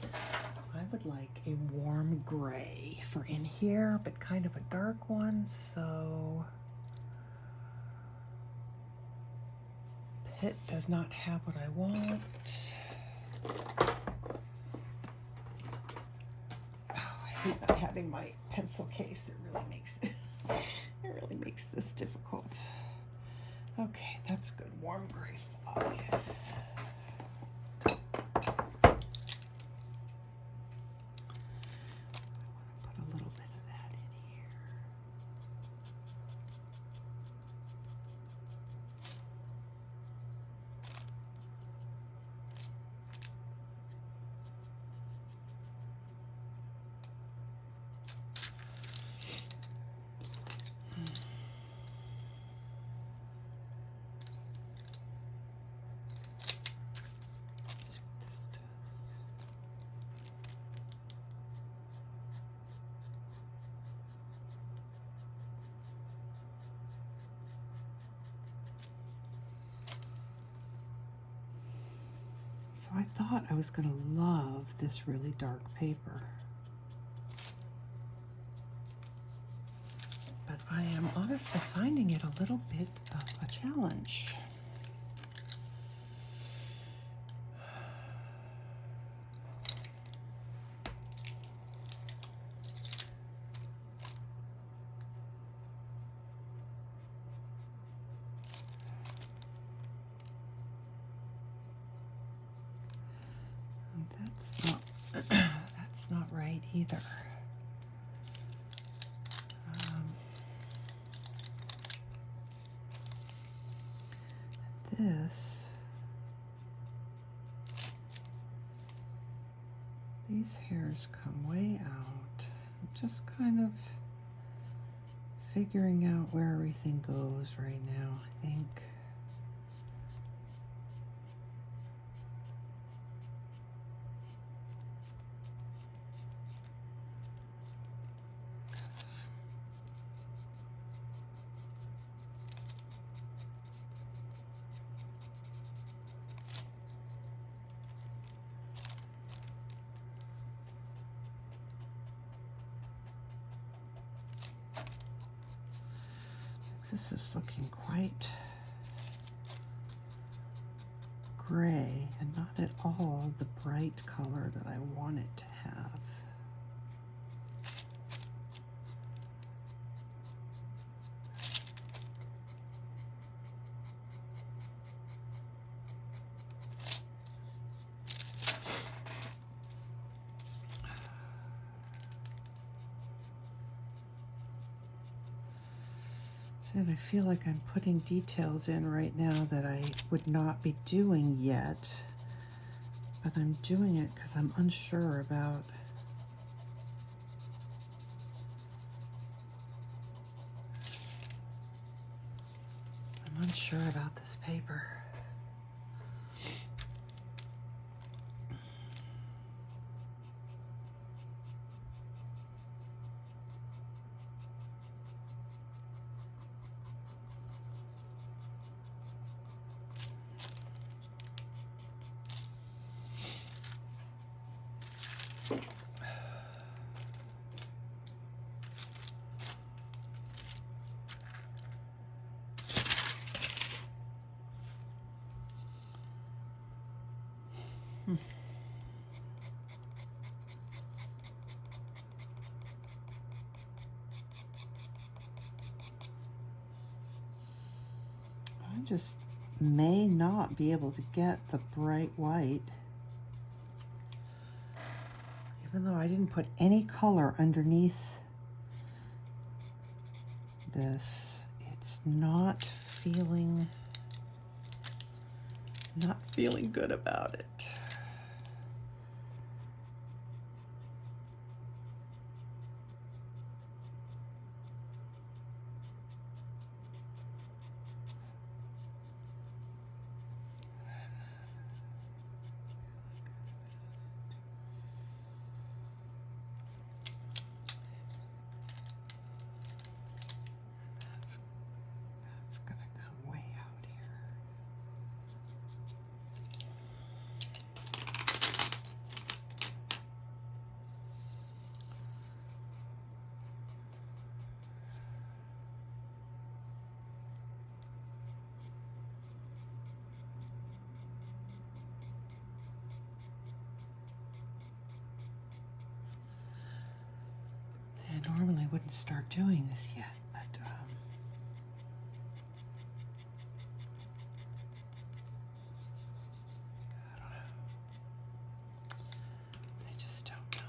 I would like a warm gray for in here, but kind of a dark one, so Pit does not have what I want. Oh, I hate not having my pencil case. It really makes this difficult. Okay, that's good. Warm gray 5. I thought I was going to love this really dark paper, but I am honestly finding it a little bit of a challenge. That's not right either. These hairs come way out. I'm just kind of figuring out where everything goes right now, I think. This is looking quite gray and not at all the bright color that I want it to have. And I feel like I'm putting details in right now that I would not be doing yet, but I'm doing it because I'm unsure about this paper. I just may not be able to get the bright white. Even though I didn't put any color underneath this, it's not feeling good about it. I normally wouldn't start doing this yet, but I don't know. I just don't know.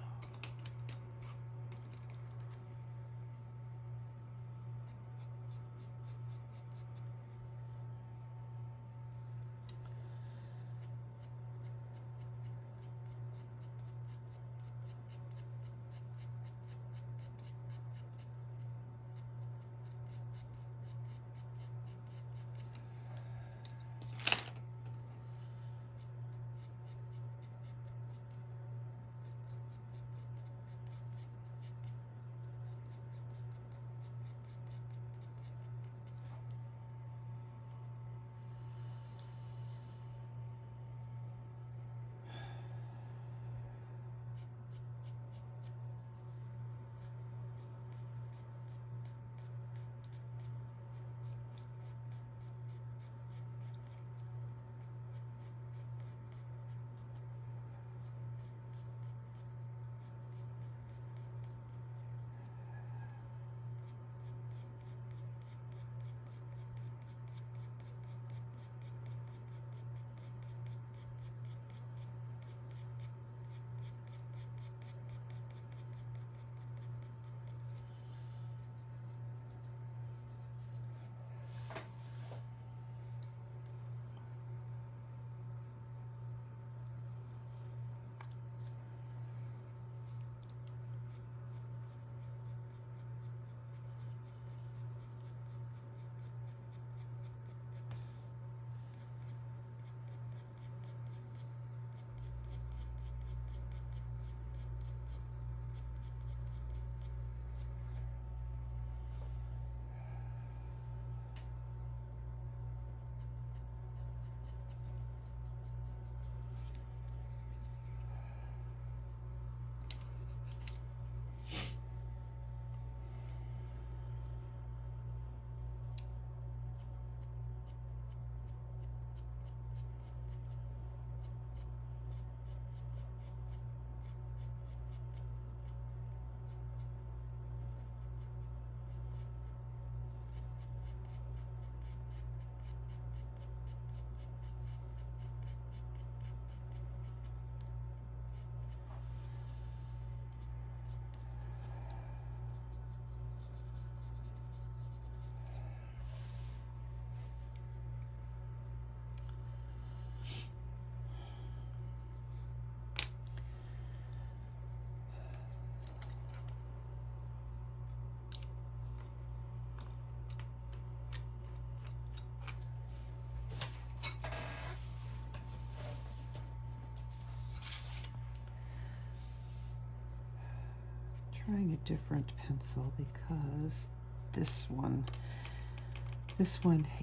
Trying a different pencil because this one,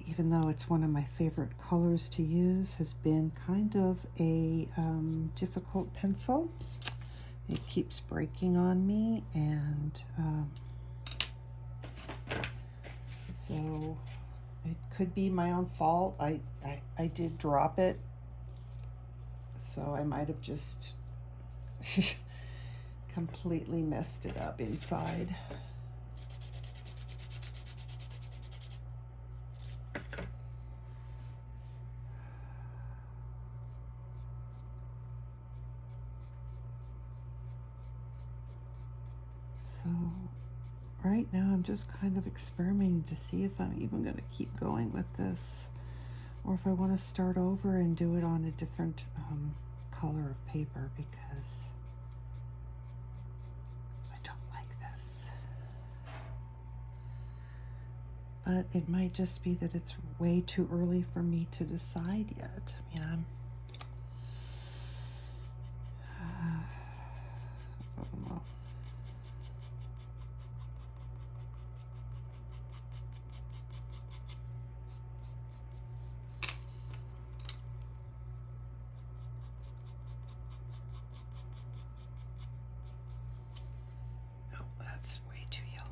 even though it's one of my favorite colors to use, has been kind of a difficult pencil It keeps breaking on me, and so it could be my own fault. I did drop it, so I might have just completely messed it up inside. So right now I'm just kind of experimenting to see if I'm even going to keep going with this, or if I want to start over and do it on a different color of paper, because I don't like this. But it might just be that it's way too early for me to decide yet. I mean, I don't know. No, that's way too yellow.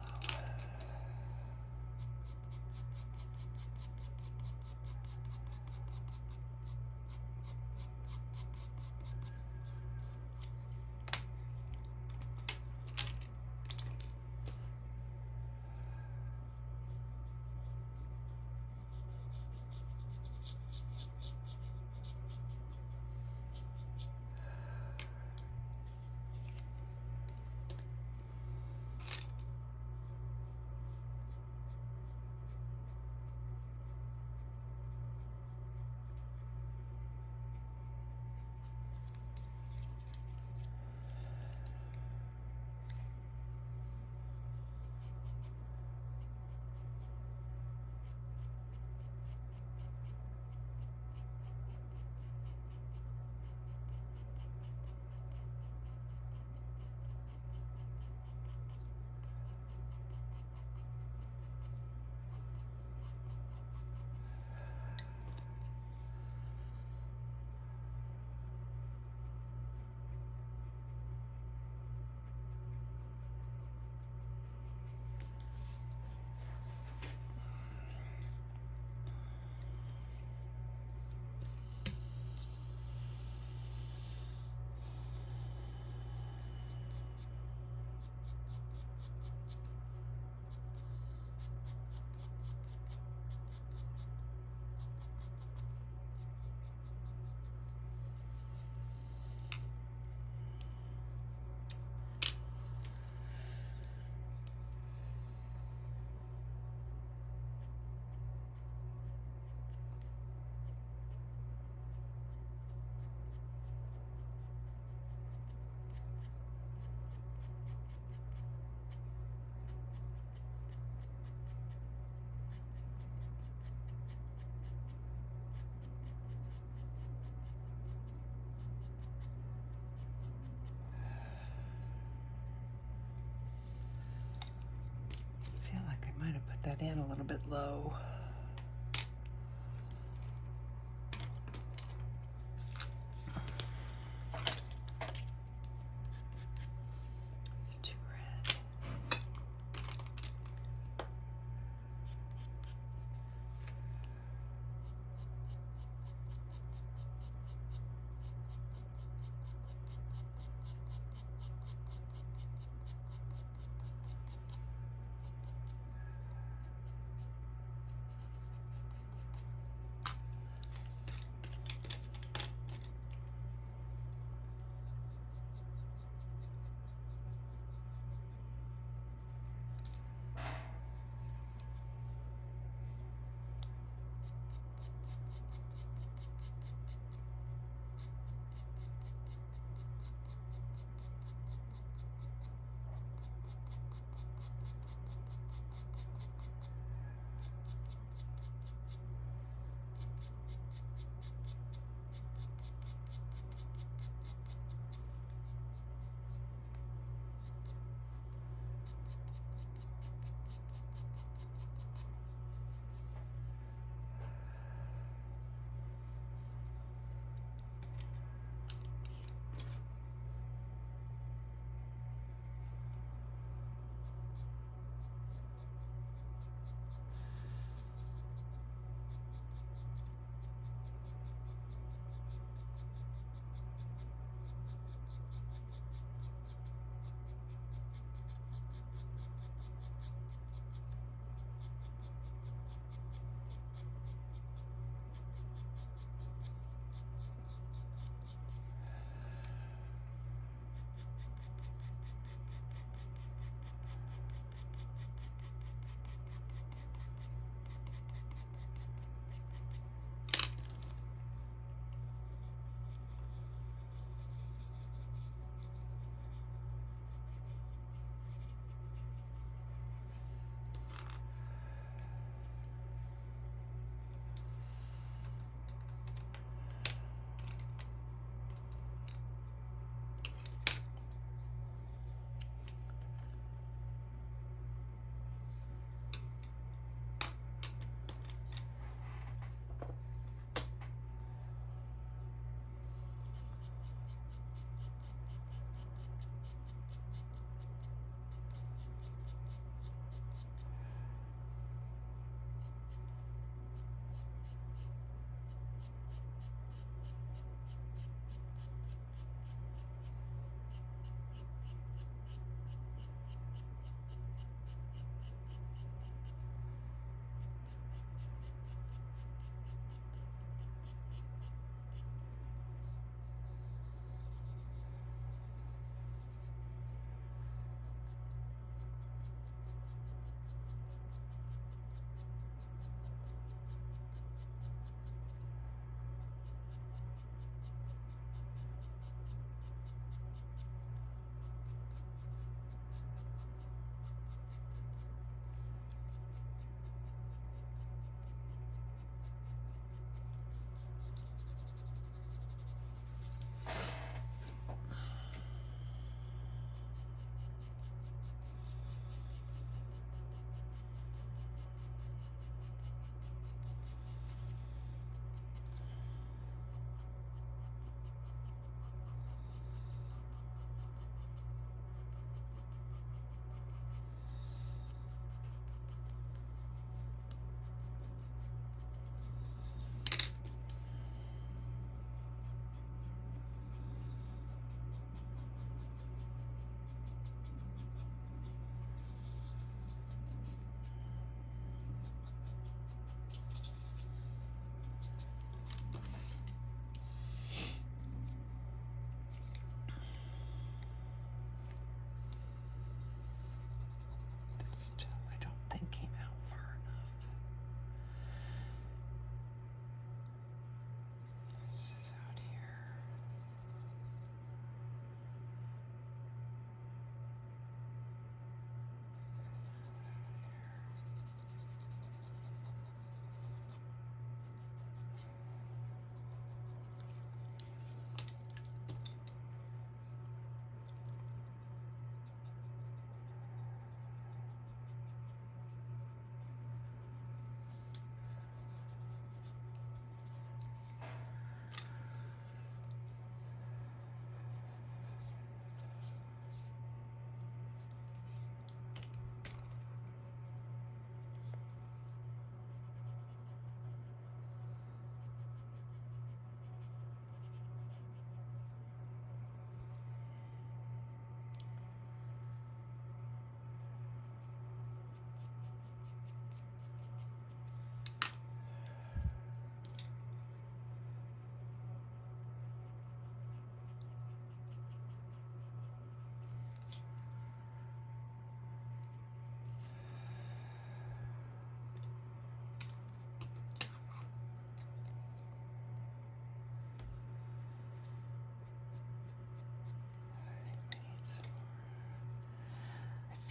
I feel like I might have put that in a little bit low. It's too red.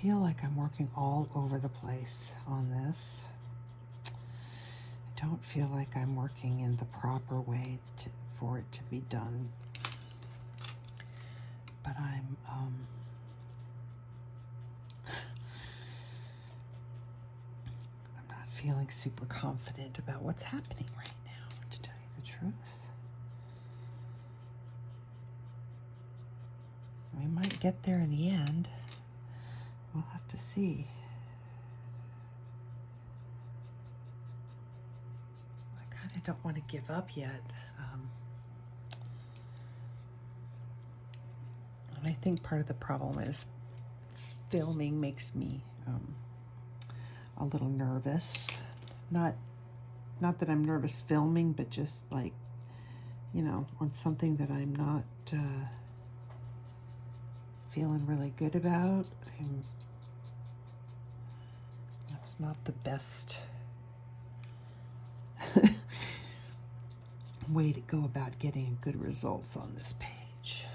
feel like I'm working all over the place on this. I don't feel like I'm working in the proper way for it to be done. But I'm not feeling super confident about what's happening right now, to tell you the truth. We might get there in the end. We'll have to see. I kind of don't want to give up yet. And I think part of the problem is filming makes me a little nervous. Not that I'm nervous filming, but just like, you know, on something that I'm not feeling really good about. That's not the best way to go about getting good results on this page.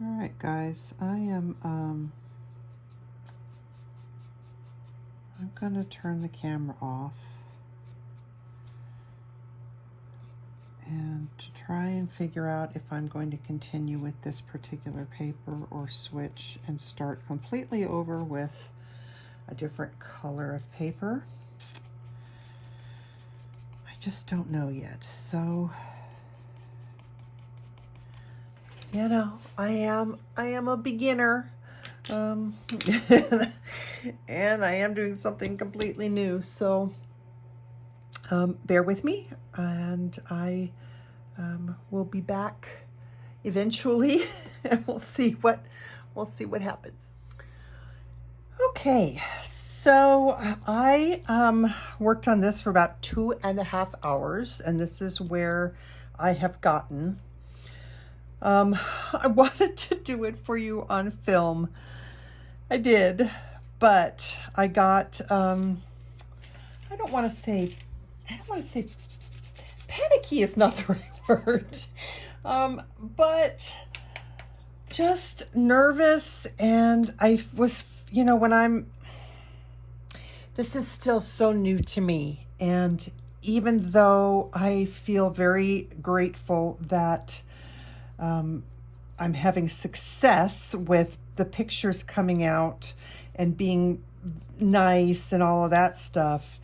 All right, guys, I'm gonna turn the camera off and to try and figure out if I'm going to continue with this particular paper or switch and start completely over with a different color of paper. I just don't know yet. So, you know, I am a beginner Um, and I am doing something completely new, so bear with me, and I will be back eventually, and we'll see what happens. Okay, so I worked on this for about 2.5 hours, and this is where I have gotten. I wanted to do it for you on film. I did, but I got, I don't want to say panicky is not the right word, but just nervous. And I was, this is still so new to me. And even though I feel very grateful that I'm having success with the pictures coming out and being nice and all of that stuff,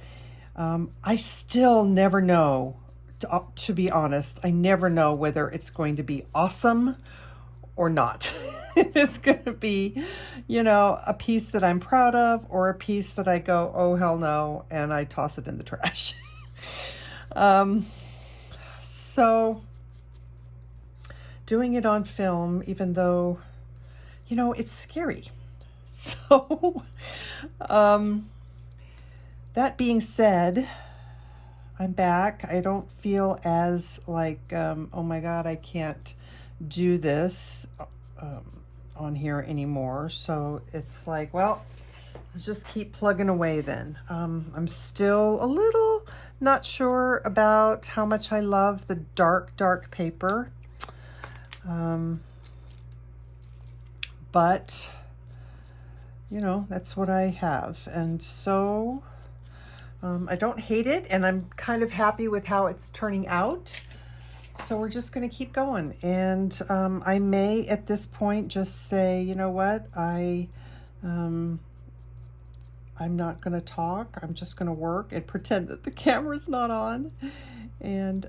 I still never know, to be honest, I never know whether it's going to be awesome or not. It's going to be, a piece that I'm proud of, or a piece that I go, oh, hell no, and I toss it in the trash. So doing it on film, even though, it's scary. So, that being said, I'm back. I don't feel as like, oh my God, I can't do this on here anymore. So it's like, well, let's just keep plugging away then. I'm still a little not sure about how much I love the dark paper. But that's what I have. And so I don't hate it, and I'm kind of happy with how it's turning out. So we're just going to keep going. And I may at this point just say, you know what, I'm not going to talk. I'm just going to work and pretend that the camera's not on. And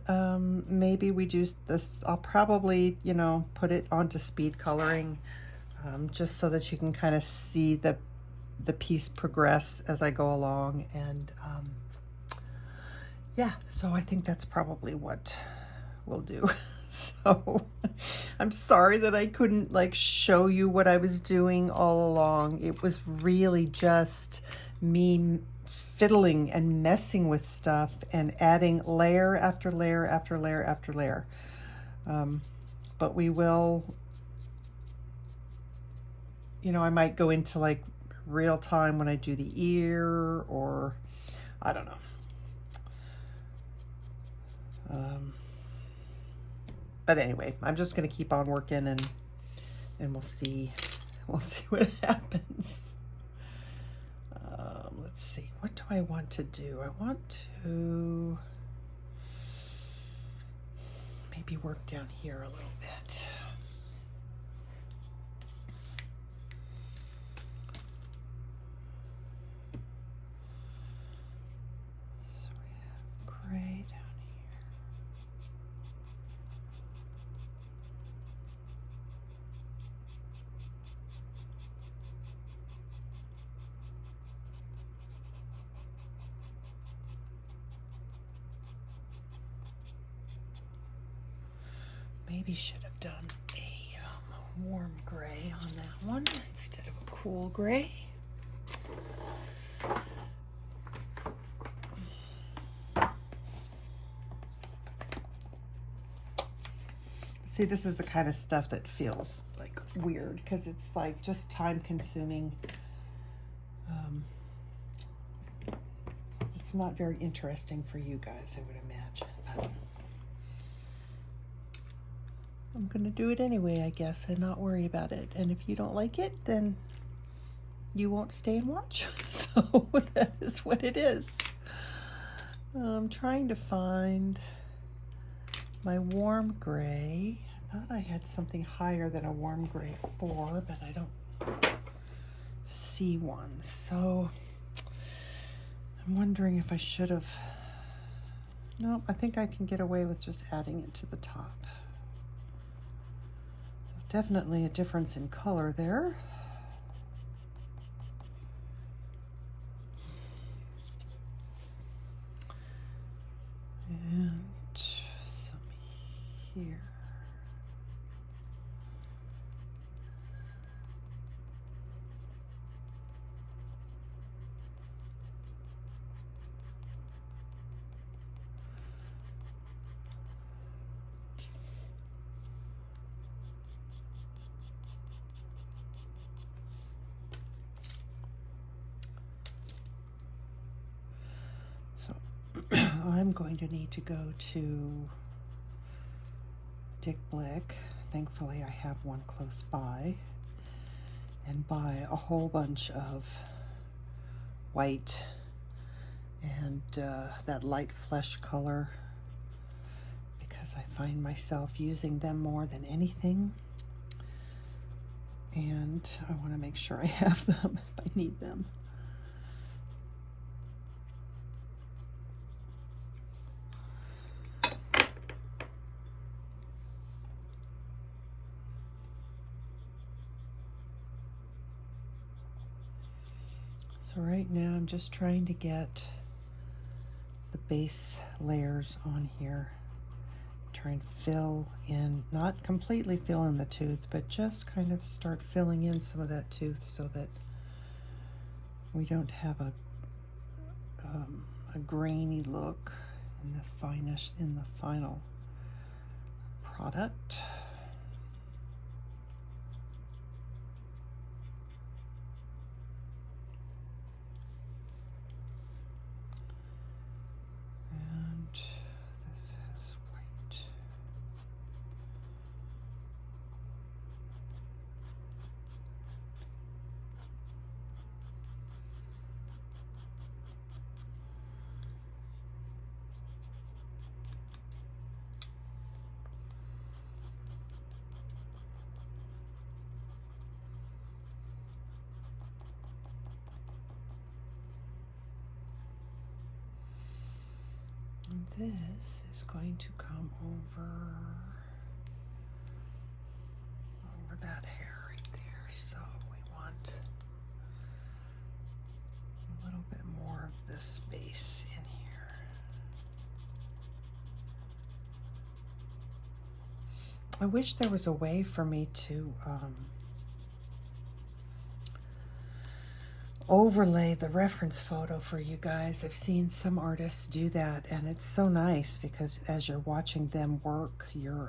maybe we do this. I'll probably, put it onto speed coloring, just so that you can kind of see the piece progress as I go along. And yeah, so I think that's probably what we'll do. So I'm sorry that I couldn't show you what I was doing all along. It was really just me fiddling and messing with stuff and adding layer after layer after layer after layer. But we will, I might go into real time when I do the ear, or I don't know. But anyway, I'm just going to keep on working, and we'll see what happens. Let's see, what do I want to do? I want to maybe work down here a little bit. So we have gray down here. Maybe should have done a warm gray on that one instead of a cool gray. See, this is the kind of stuff that feels weird, because it's just time consuming. It's not very interesting for you guys, I would imagine, but I'm going to do it anyway, I guess, and not worry about it. And if you don't like it, then you won't stay and watch. So that is what it is. I'm trying to find my warm gray. I thought I had something higher than a warm gray 4, but I don't see one. So I'm wondering if I should have. No, I think I can get away with just adding it to the top. Definitely a difference in color there. And some here. So I'm going to need to go to Dick Blick. Thankfully I have one close by, and buy a whole bunch of white and that light flesh color, because I find myself using them more than anything, and I want to make sure I have them if I need them. So right now I'm just trying to get the base layers on here. Try and fill in, not completely fill in the tooth, but just kind of start filling in some of that tooth so that we don't have a grainy look in the final product. And this is going to come over that hair right there. So we want a little bit more of this space in here. I wish there was a way for me to overlay the reference photo for you guys. I've seen some artists do that, and it's so nice because as you're watching them work, you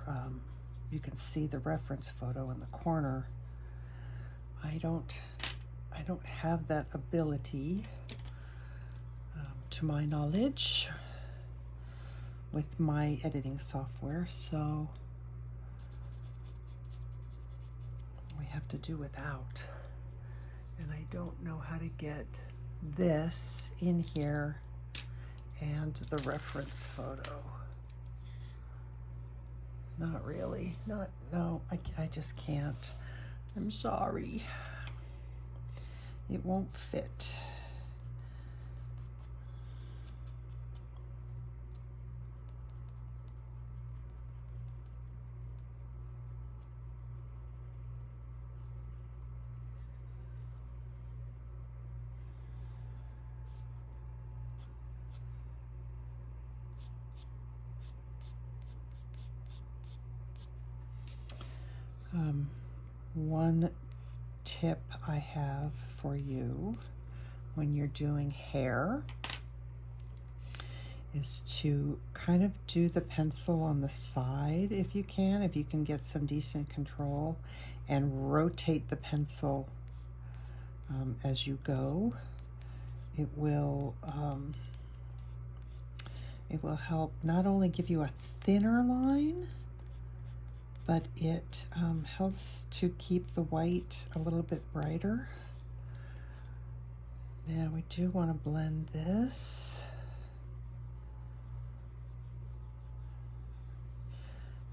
can see the reference photo in the corner. I don't have that ability, to my knowledge, with my editing software, so we have to do without. And I don't know how to get this in here and the reference photo. Not really. No, I just can't. I'm sorry. It won't fit. One tip I have for you when you're doing hair is to kind of do the pencil on the side if you can get some decent control, and rotate the pencil as you go. It will help not only give you a thinner line, but it helps to keep the white a little bit brighter. Now we do want to blend this.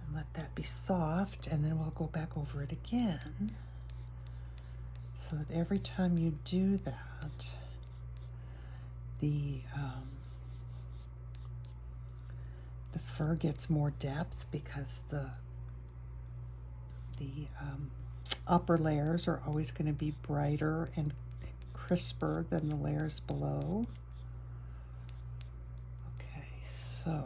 And let that be soft, and then we'll go back over it again. So that every time you do that, the fur gets more depth, because the upper layers are always going to be brighter and crisper than the layers below. Okay, so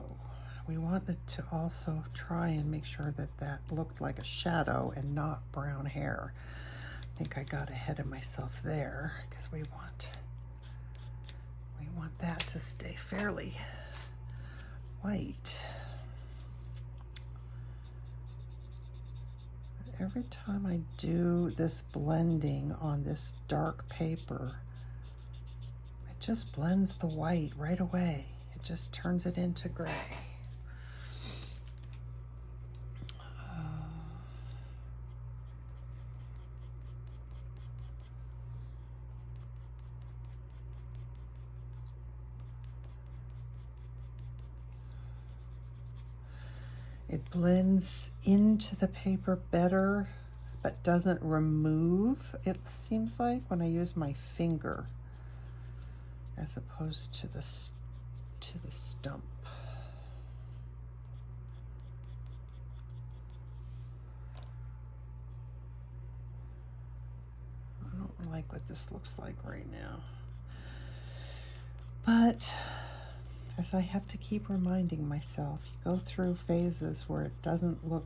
we wanted to also try and make sure that that looked like a shadow and not brown hair. I think I got ahead of myself there because we want that to stay fairly white. Every time I do this blending on this dark paper, it just blends the white right away. It just turns it into gray. It blends into the paper better, but doesn't remove, it seems like, when I use my finger, as opposed to the stump. I don't like what this looks like right now. But as I have to keep reminding myself, you go through phases where it doesn't look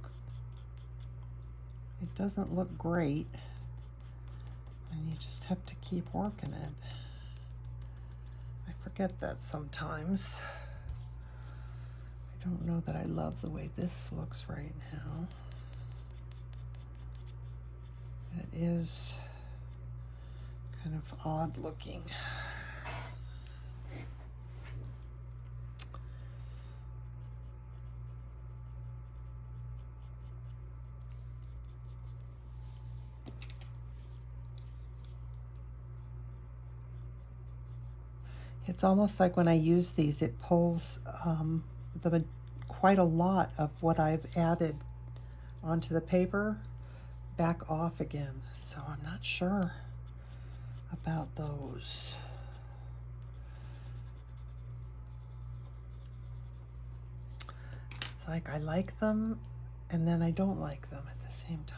great, and you just have to keep working it. I forget that sometimes. I don't know that I love the way this looks right now. It is kind of odd looking. It's almost like when I use these, it pulls quite a lot of what I've added onto the paper back off again. So I'm not sure about those. It's like I like them and then I don't like them at the same time.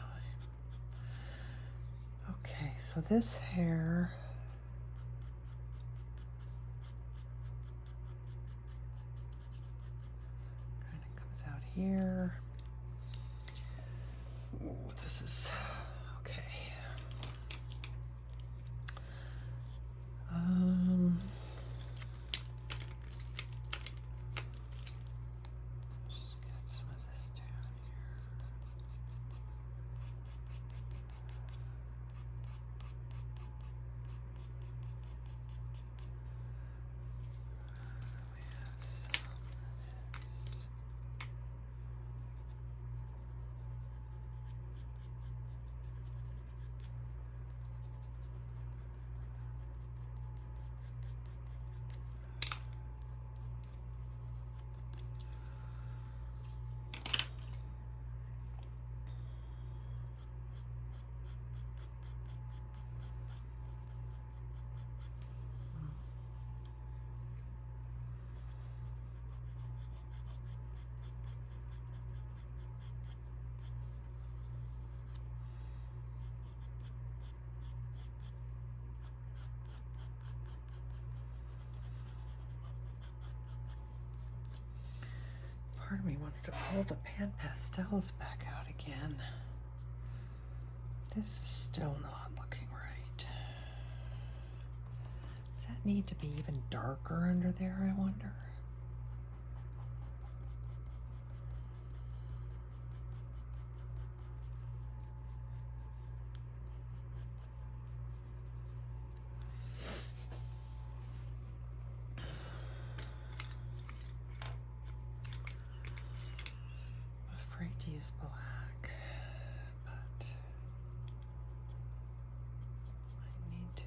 Okay, so this hair, here. Ooh, this is okay. Just get some of this down here. We have some of this. Part of me wants to pull the PanPastels back out again. This is still not looking right. Does that need to be even darker under there, I wonder? To use black, but I need to.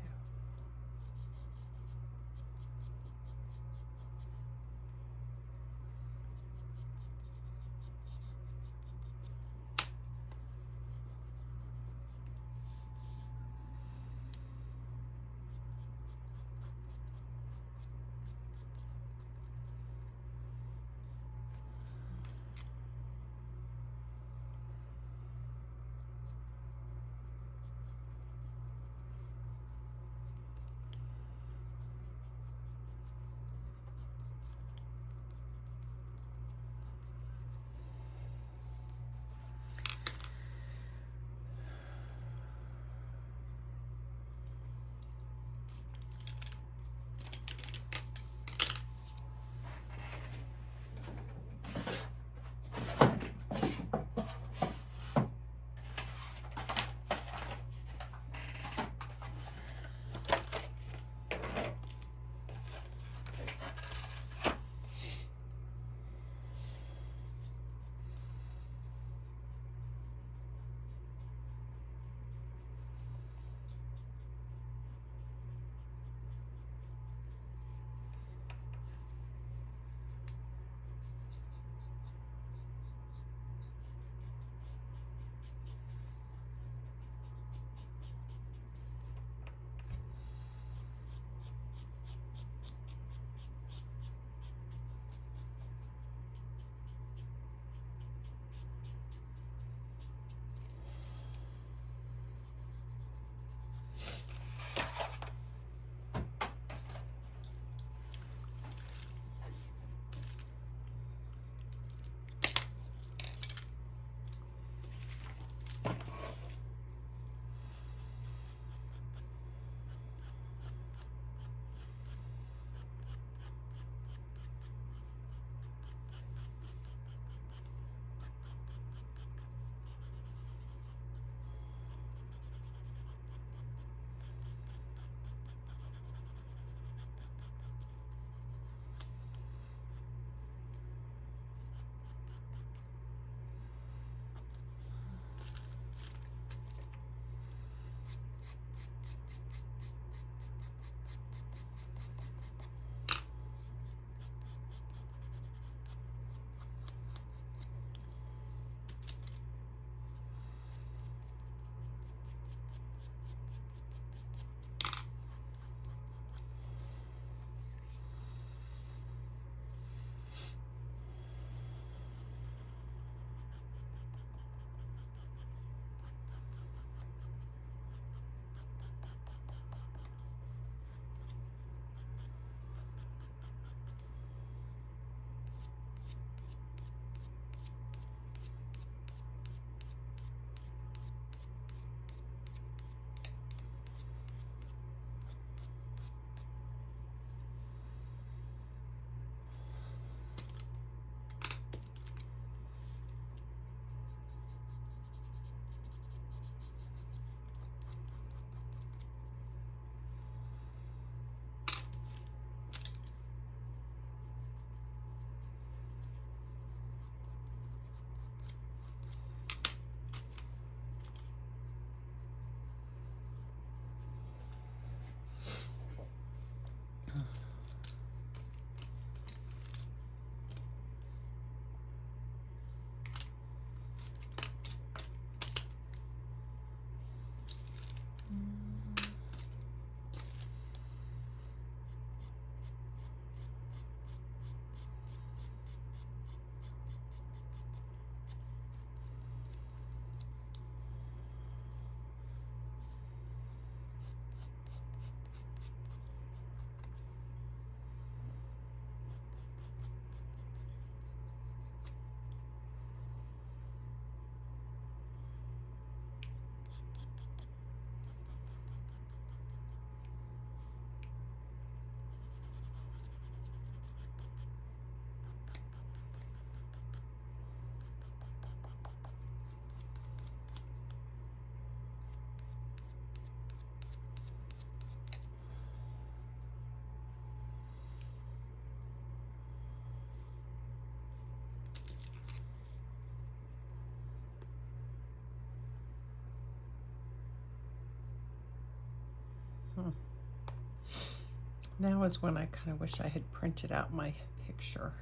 Now is when I kind of wish I had printed out my picture.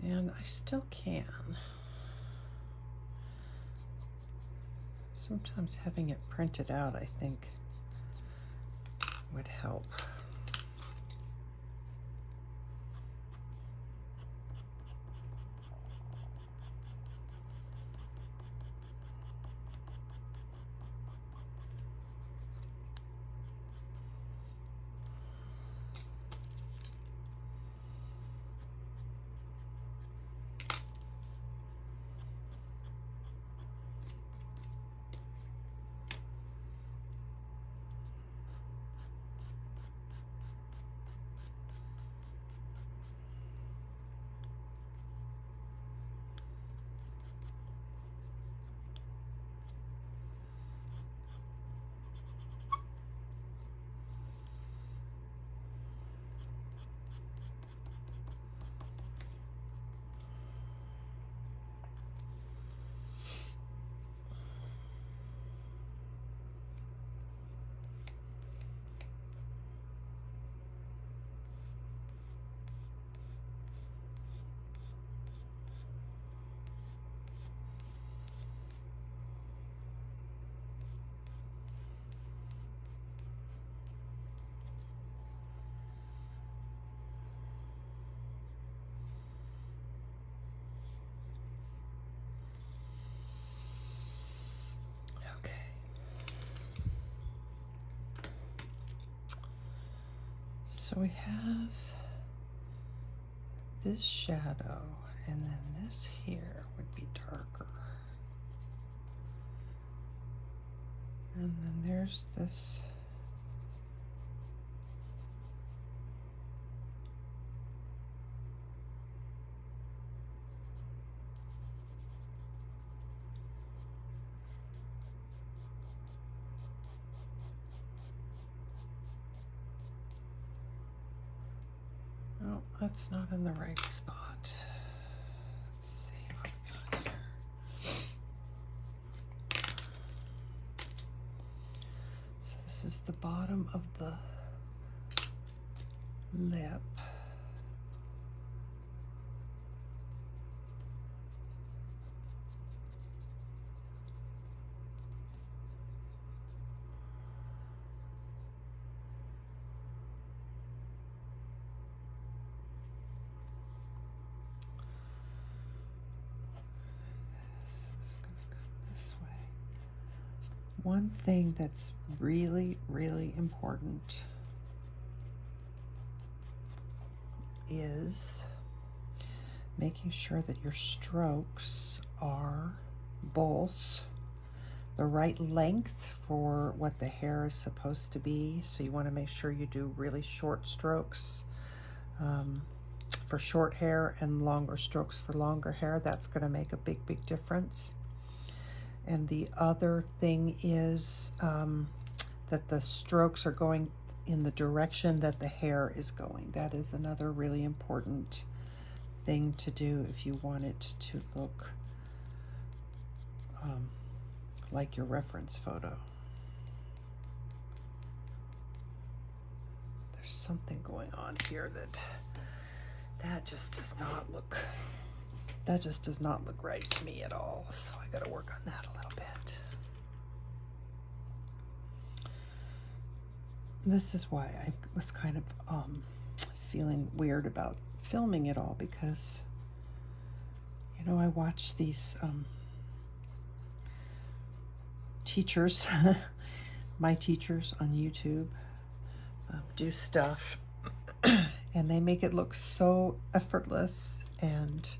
And I still can. Sometimes having it printed out, I think, would help. So we have this shadow, and then this here would be darker. And then there's this oh, that's not in the right spot. Let's see what we got here. So this is the bottom of the lip. One thing that's really, really important is making sure that your strokes are both the right length for what the hair is supposed to be. So you want to make sure you do really short strokes for short hair and longer strokes for longer hair. That's going to make a big, big difference. And the other thing is that the strokes are going in the direction that the hair is going. That is another really important thing to do if you want it to look like your reference photo. There's something going on here that just does not look right to me at all. So I got to work on that a little bit. This is why I was kind of feeling weird about filming it all, because, you know, I watch these teachers, my teachers on YouTube, do stuff, and they make it look so effortless and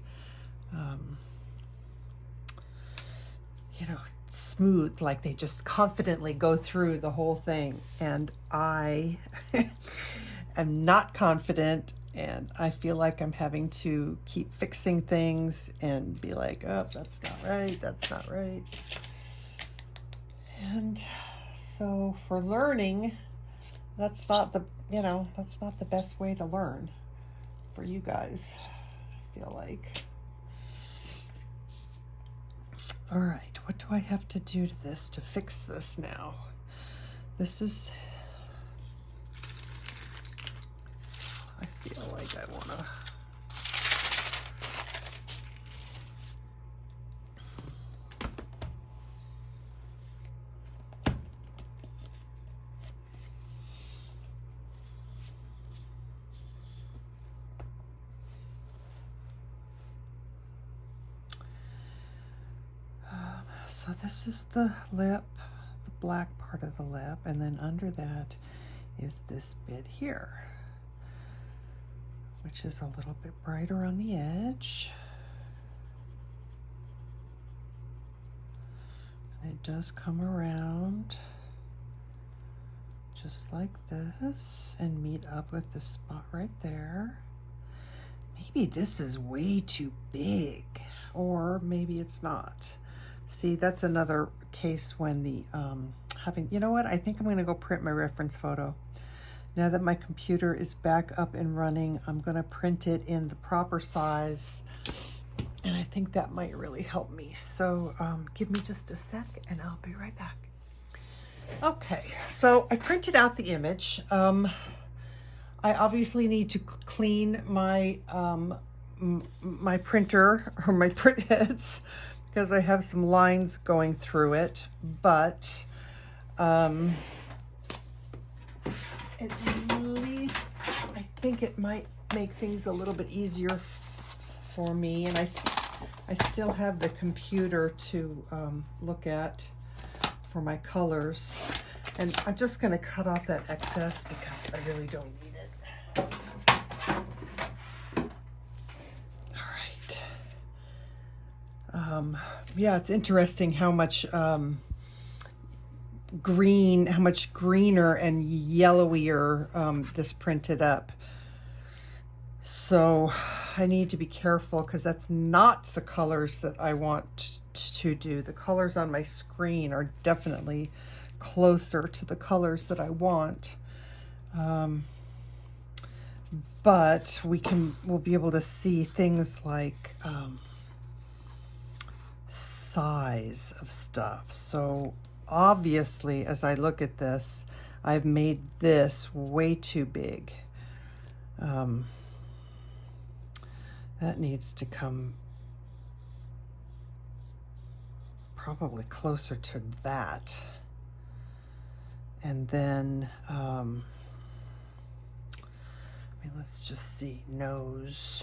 you know, smooth, like they just confidently go through the whole thing. And I am not confident, and I feel like I'm having to keep fixing things and be like, oh, that's not right, that's not right. And so for learning, that's not the, you know, that's not the best way to learn for you guys, I feel like. All right, what do I have to do to this to fix this now? This is think I want to. So this is the lip, the black part of the lip, and then under that is this bit here, which is a little bit brighter on the edge. And it does come around just like this and meet up with the spot right there. Maybe this is way too big, or maybe it's not. See, that's another case when the you know what? I think I'm going to go print my reference photo. Now that my computer is back up and running, I'm going to print it in the proper size, and I think that might really help me. So give me just a sec and I'll be right back. Okay, so I printed out the image. I obviously need to clean my my printer, or my print heads, because I have some lines going through it, but at least I think it might make things a little bit easier for me, and I still have the computer to look at for my colors, and I'm just going to cut off that excess because I really don't need it. Yeah, it's interesting how much how much greener and yellowier this printed up. So I need to be careful because that's not the colors that I want to do. The colors on my screen are definitely closer to the colors that I want. But we'll be able to see things like size of stuff. So obviously, as I look at this, I've made this way too big. That needs to come probably closer to that. And then, let's just see, nose.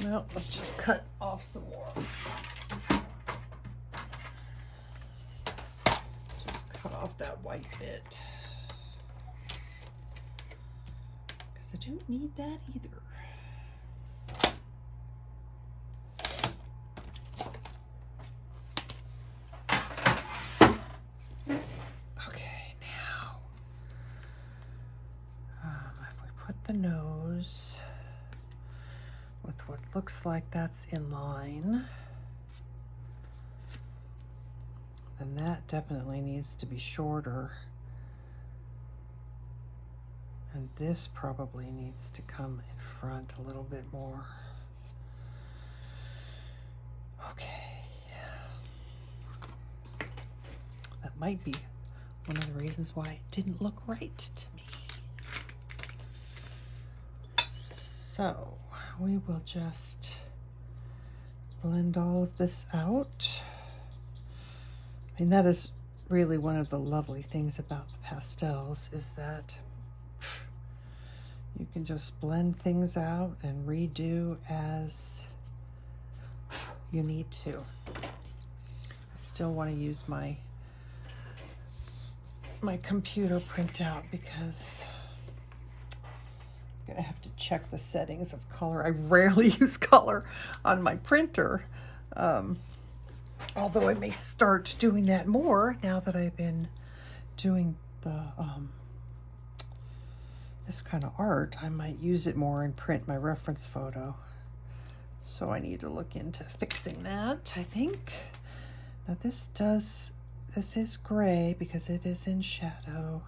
Well, let's just cut off some more. Just cut off that white bit, because I don't need that either. Okay, now, if we put the nose with what looks like that's in line, then that definitely needs to be shorter. And this probably needs to come in front a little bit more. Okay. That might be one of the reasons why it didn't look right to me. So we will just blend all of this out. I mean, that is really one of the lovely things about the pastels, is that you can just blend things out and redo as you need to. I still want to use my computer printout because I have to check the settings of color. I rarely use color on my printer, although I may start doing that more now that I've been doing the this kind of art. I might use it more and print my reference photo. So I need to look into fixing that, I think. Now this is gray because it is in shadow.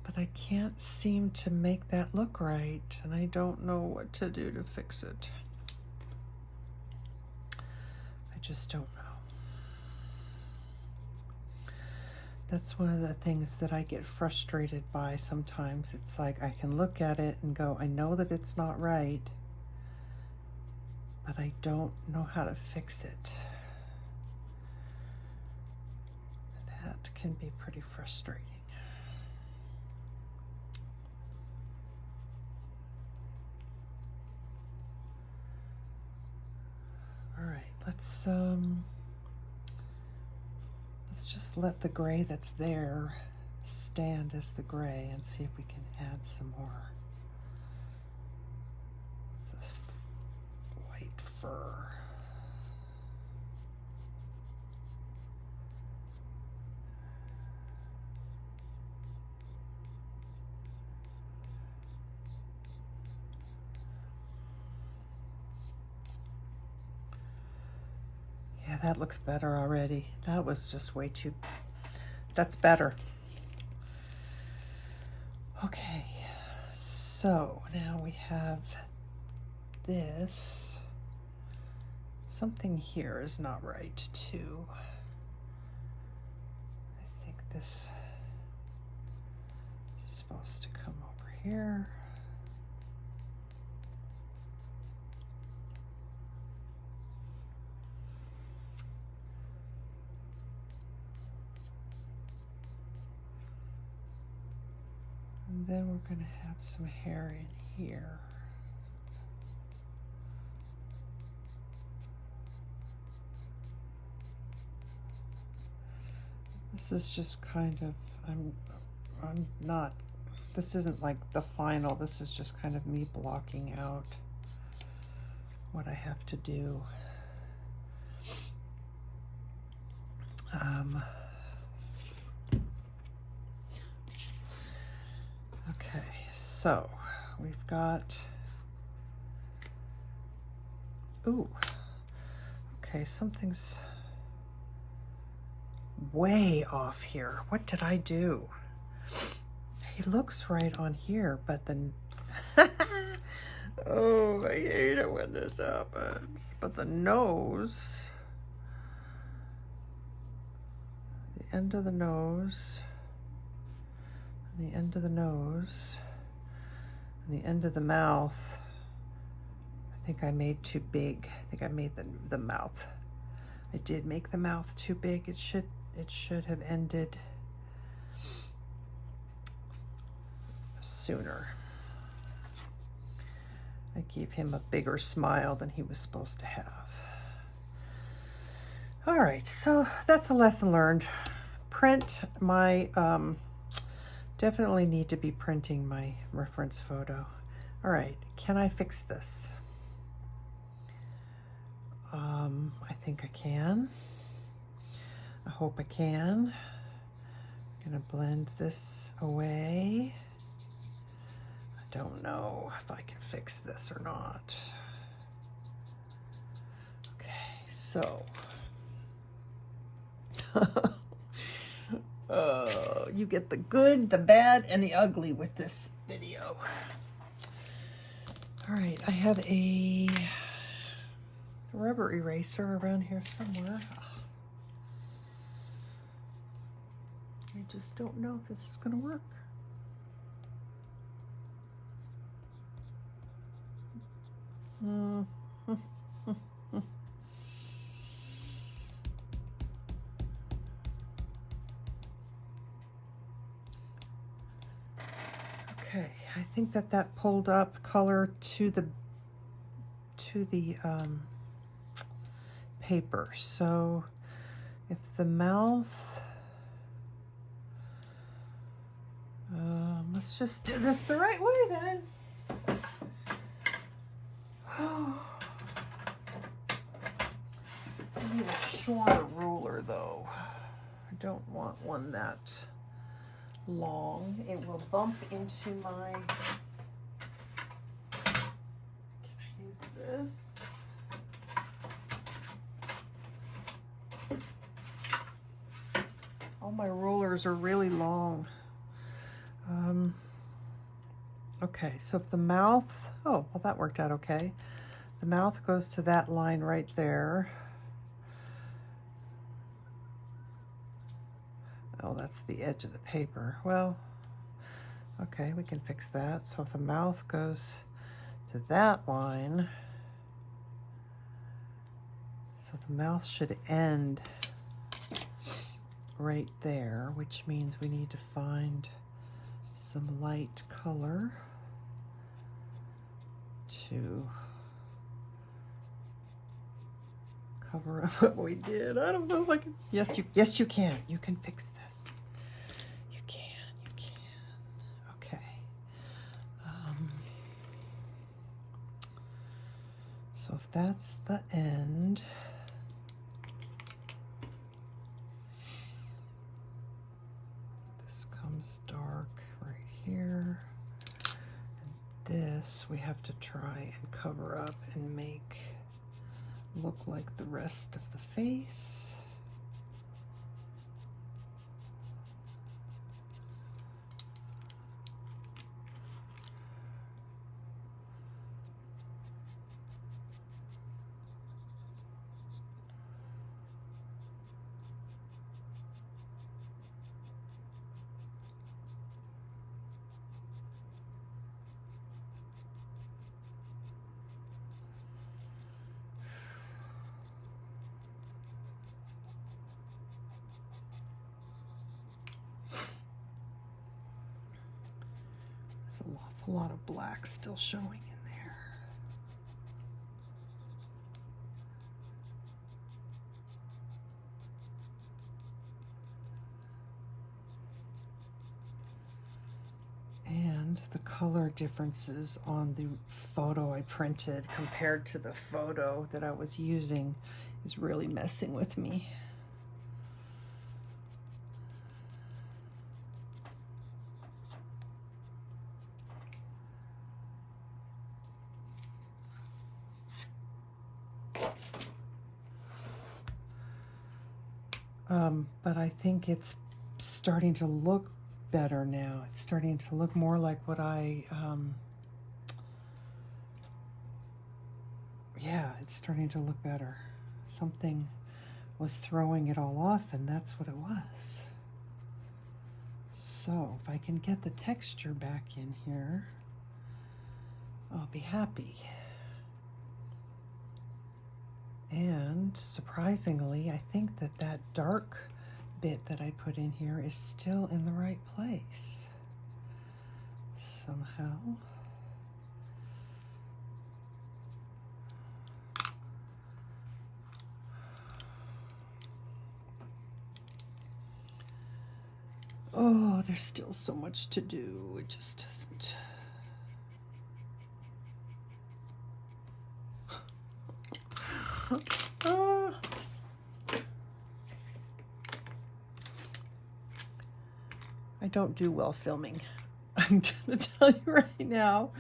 But I can't seem to make that look right, and I don't know what to do to fix it. I just don't know. That's one of the things that I get frustrated by sometimes. It's like I can look at it and go, I know that it's not right, but I don't know how to fix it. That can be pretty frustrating. All right, let's just let the gray that's there stand as the gray and see if we can add some more of this white fur. Yeah, that looks better already. That was just way too, that's better. Okay, so now we have this. Something here is not right too. I think this is supposed to come over here. And then we're going to have some hair in here. This is just kind of, I'm not, this isn't like the final, this is just kind of me blocking out what I have to do. Okay, so we've got, ooh, okay, something's way off here. What did I do? He looks right on here, but then, oh, I hate it when this happens. But the nose, the end of the nose, and the end of the nose, and the end of the mouth, I think I made too big. I think I made the mouth. I did make the mouth too big. It should have ended sooner. I gave him a bigger smile than he was supposed to have. All right, so that's a lesson learned. Print my, definitely need to be printing my reference photo. All right, can I fix this? I think I can. I hope I can. I'm gonna blend this away. I don't know if I can fix this or not. Okay, so. You get the good, the bad, and the ugly with this video. All right, I have a rubber eraser around here somewhere. I just don't know if this is going to work. Okay, I think that pulled up color to the paper. So if the mouth, let's just do this the right way then. I need a shorter ruler though. I don't want one that long. It will bump into my, can I use this? All my rulers are really long. Okay, so if the mouth, oh, well that worked out okay. The mouth goes to that line right there. Oh, that's the edge of the paper. Well, okay, we can fix that. So if the mouth goes to that line, so the mouth should end right there, which means we need to find some light color to cover up what we did. I don't know if I can. Yes, you can. You can fix this. You can. Okay. So if that's the end, this comes dark right here. And this we have to try and cover up and make look like the rest of the face. A lot of black still showing in there. And the color differences on the photo I printed compared to the photo that I was using is really messing with me. But I think it's starting to look better now. It's starting to look more like what yeah, it's starting to look better. Something was throwing it all off, and that's what it was. So if I can get the texture back in here, I'll be happy. And surprisingly, I think that that dark bit that I put in here is still in the right place somehow. Oh, there's still so much to do. It just doesn't. I don't do well filming. I'm gonna tell you right now,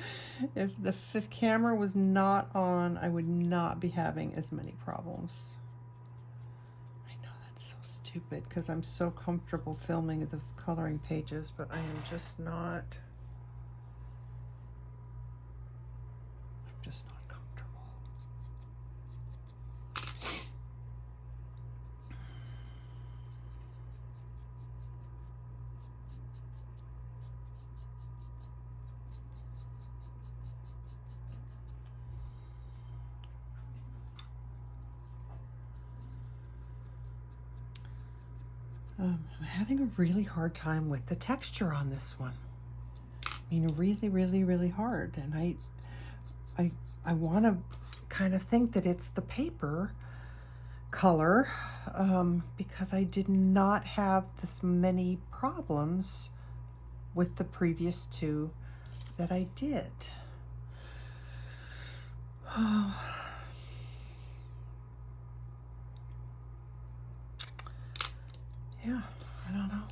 if the camera was not on, I would not be having as many problems. I know that's so stupid because I'm so comfortable filming the coloring pages, but I am just not. I'm just not comfortable. I'm having a really hard time with the texture on this one. I mean, really hard. And I want to kind of think that it's the paper color because I did not have this many problems with the previous two that I did. Yeah, I don't know.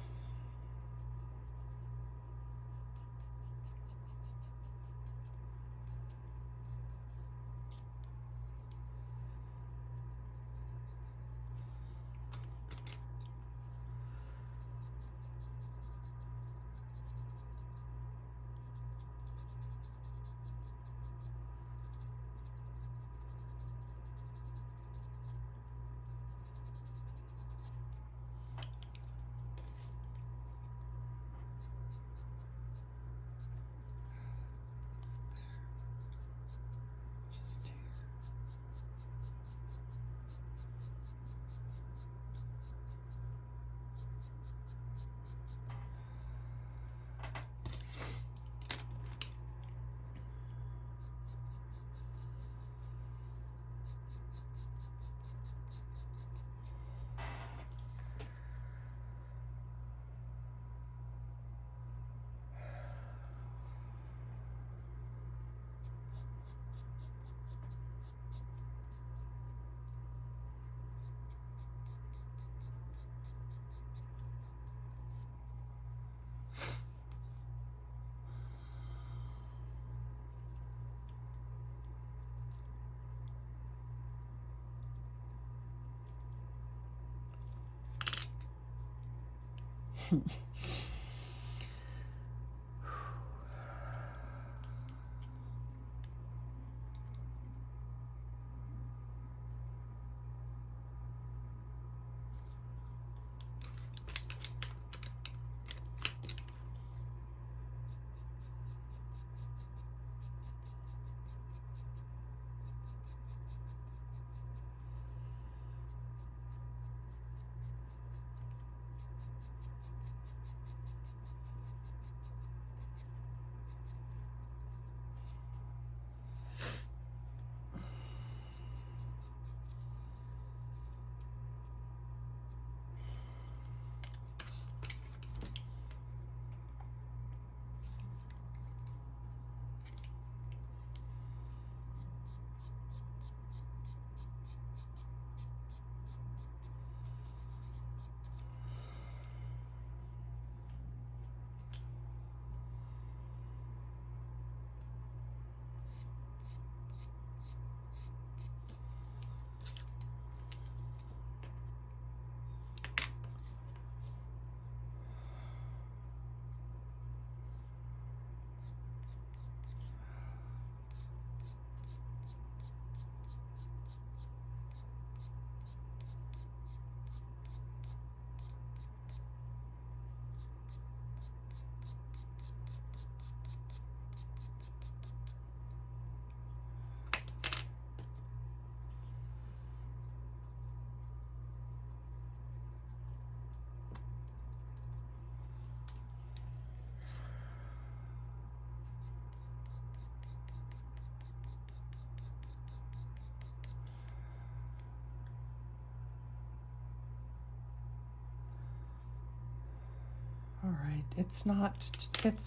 All right, it's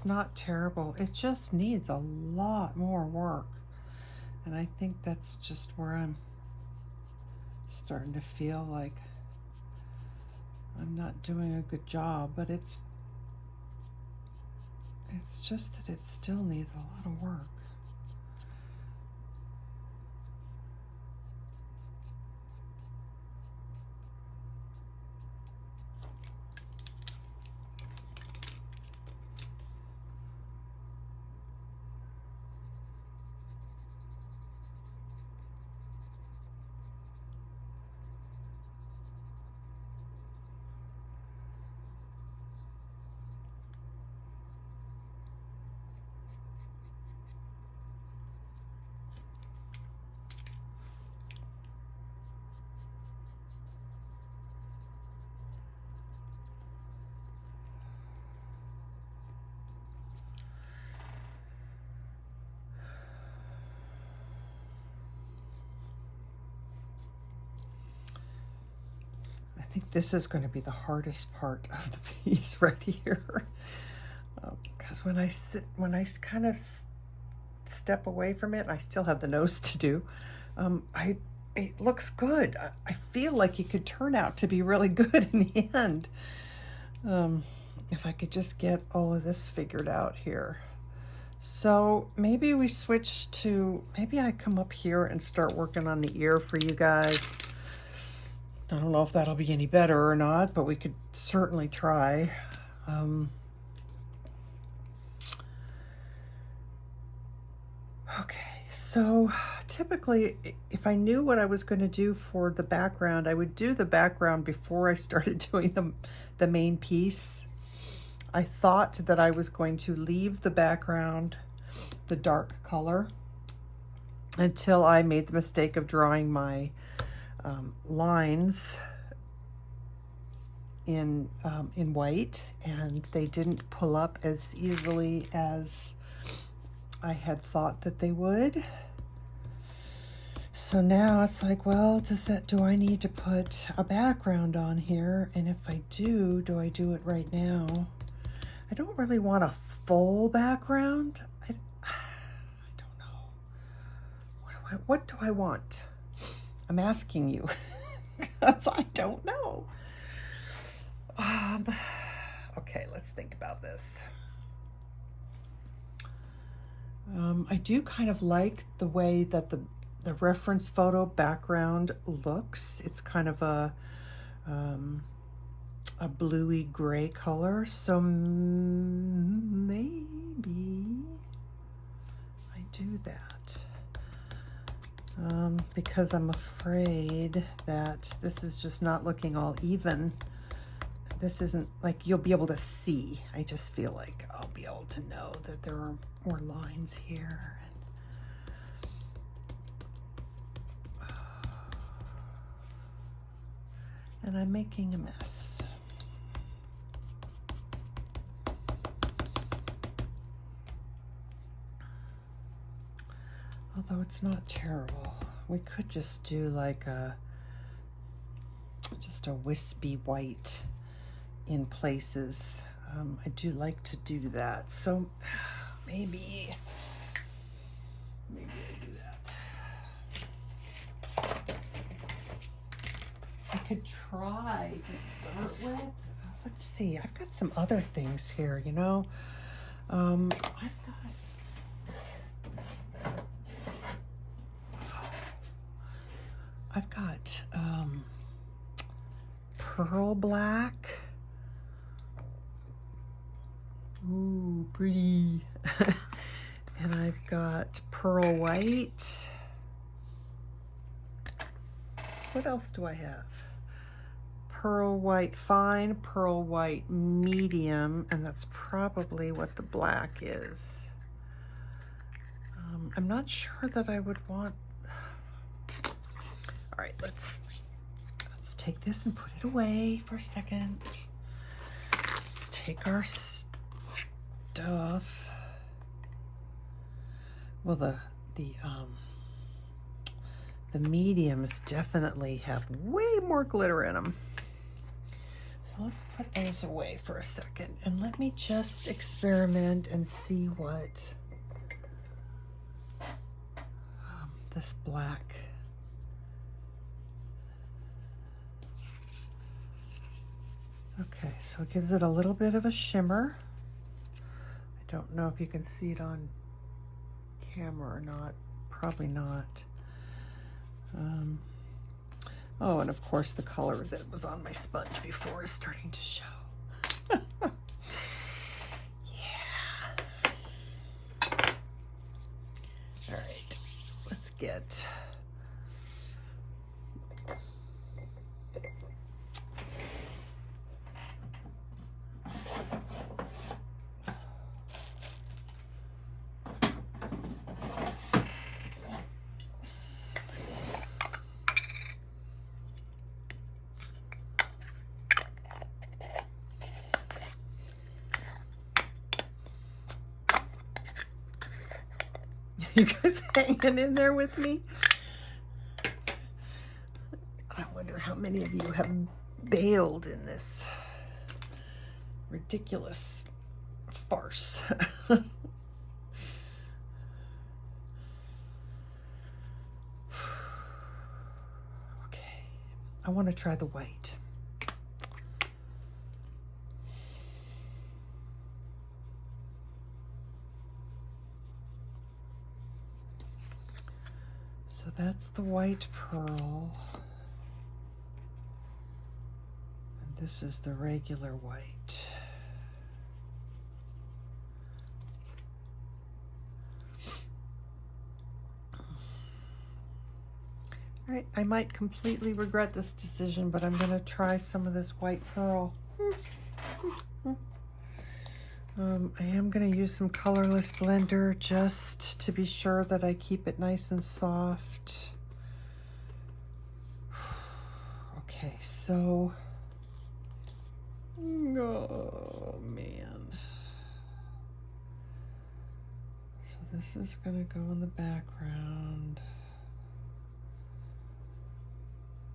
not terrible. It just needs a lot more work. And I think that's just where I'm starting to feel like I'm not doing a good job, but it's just that it still needs a lot of work. I think this is going to be the hardest part of the piece right here. Because when I kind of step away from it, I still have the nose to do. It looks good. I feel like it could turn out to be really good in the end. If I could just get all of this figured out here. So maybe we switch to, maybe I come up here and start working on the ear for you guys. I don't know if that'll be any better or not, but we could certainly try. Okay, so typically if I knew what I was going to do for the background, I would do the background before I started doing the main piece. I thought that I was going to leave the background the dark color until I made the mistake of drawing my lines in white, and they didn't pull up as easily as I had thought that they would. So now it's like, well, do I need to put a background on here? And if I do I do it right now? I don't really want a full background. I don't know. What do I want? I'm asking you because I don't know. Okay, let's think about this. I do kind of like the way that the reference photo background looks. It's kind of a a bluey gray color, so maybe I do that. Because I'm afraid that this is just not looking all even. This isn't like you'll be able to see. I just feel like I'll be able to know that there are more lines here. And I'm making a mess. Although it's not terrible. We could just do like just a wispy white in places. I do like to do that. So maybe I do that. I could try to start with, let's see, I've got some other things here, you know. I've got pearl black. Ooh, pretty. And I've got pearl white. What else do I have? Pearl white fine, pearl white medium, and that's probably what the black is. I'm not sure that I would want. All right, let's take this and put it away for a second. Let's take our stuff. Well, the mediums definitely have way more glitter in them. So let's put those away for a second and let me just experiment and see what this black. Okay, so it gives it a little bit of a shimmer. I don't know if you can see it on camera or not. Probably not. Oh, and of course the color that was on my sponge before is starting to show. Yeah. All right, let's get you guys hanging in there with me? I wonder how many of you have bailed in this ridiculous farce. Okay, I want to try the white. So that's the white pearl. And this is the regular white. All right, I might completely regret this decision, but I'm gonna try some of this white pearl. I am going to use some colorless blender just to be sure that I keep it nice and soft. Okay, so, oh man. So this is going to go in the background.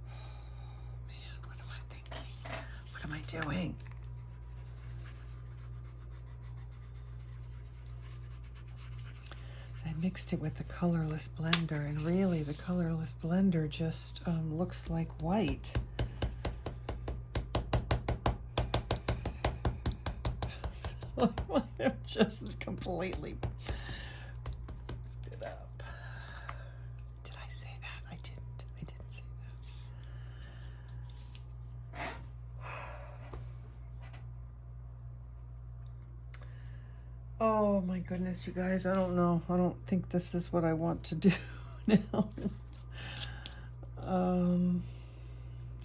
Oh man, what am I thinking? What am I doing? I mixed it with the colorless blender, and really the colorless blender just looks like white. So I'm just completely it up. Did I say that? I didn't say that. Oh my goodness, you guys, I don't know. I don't think this is what I want to do now.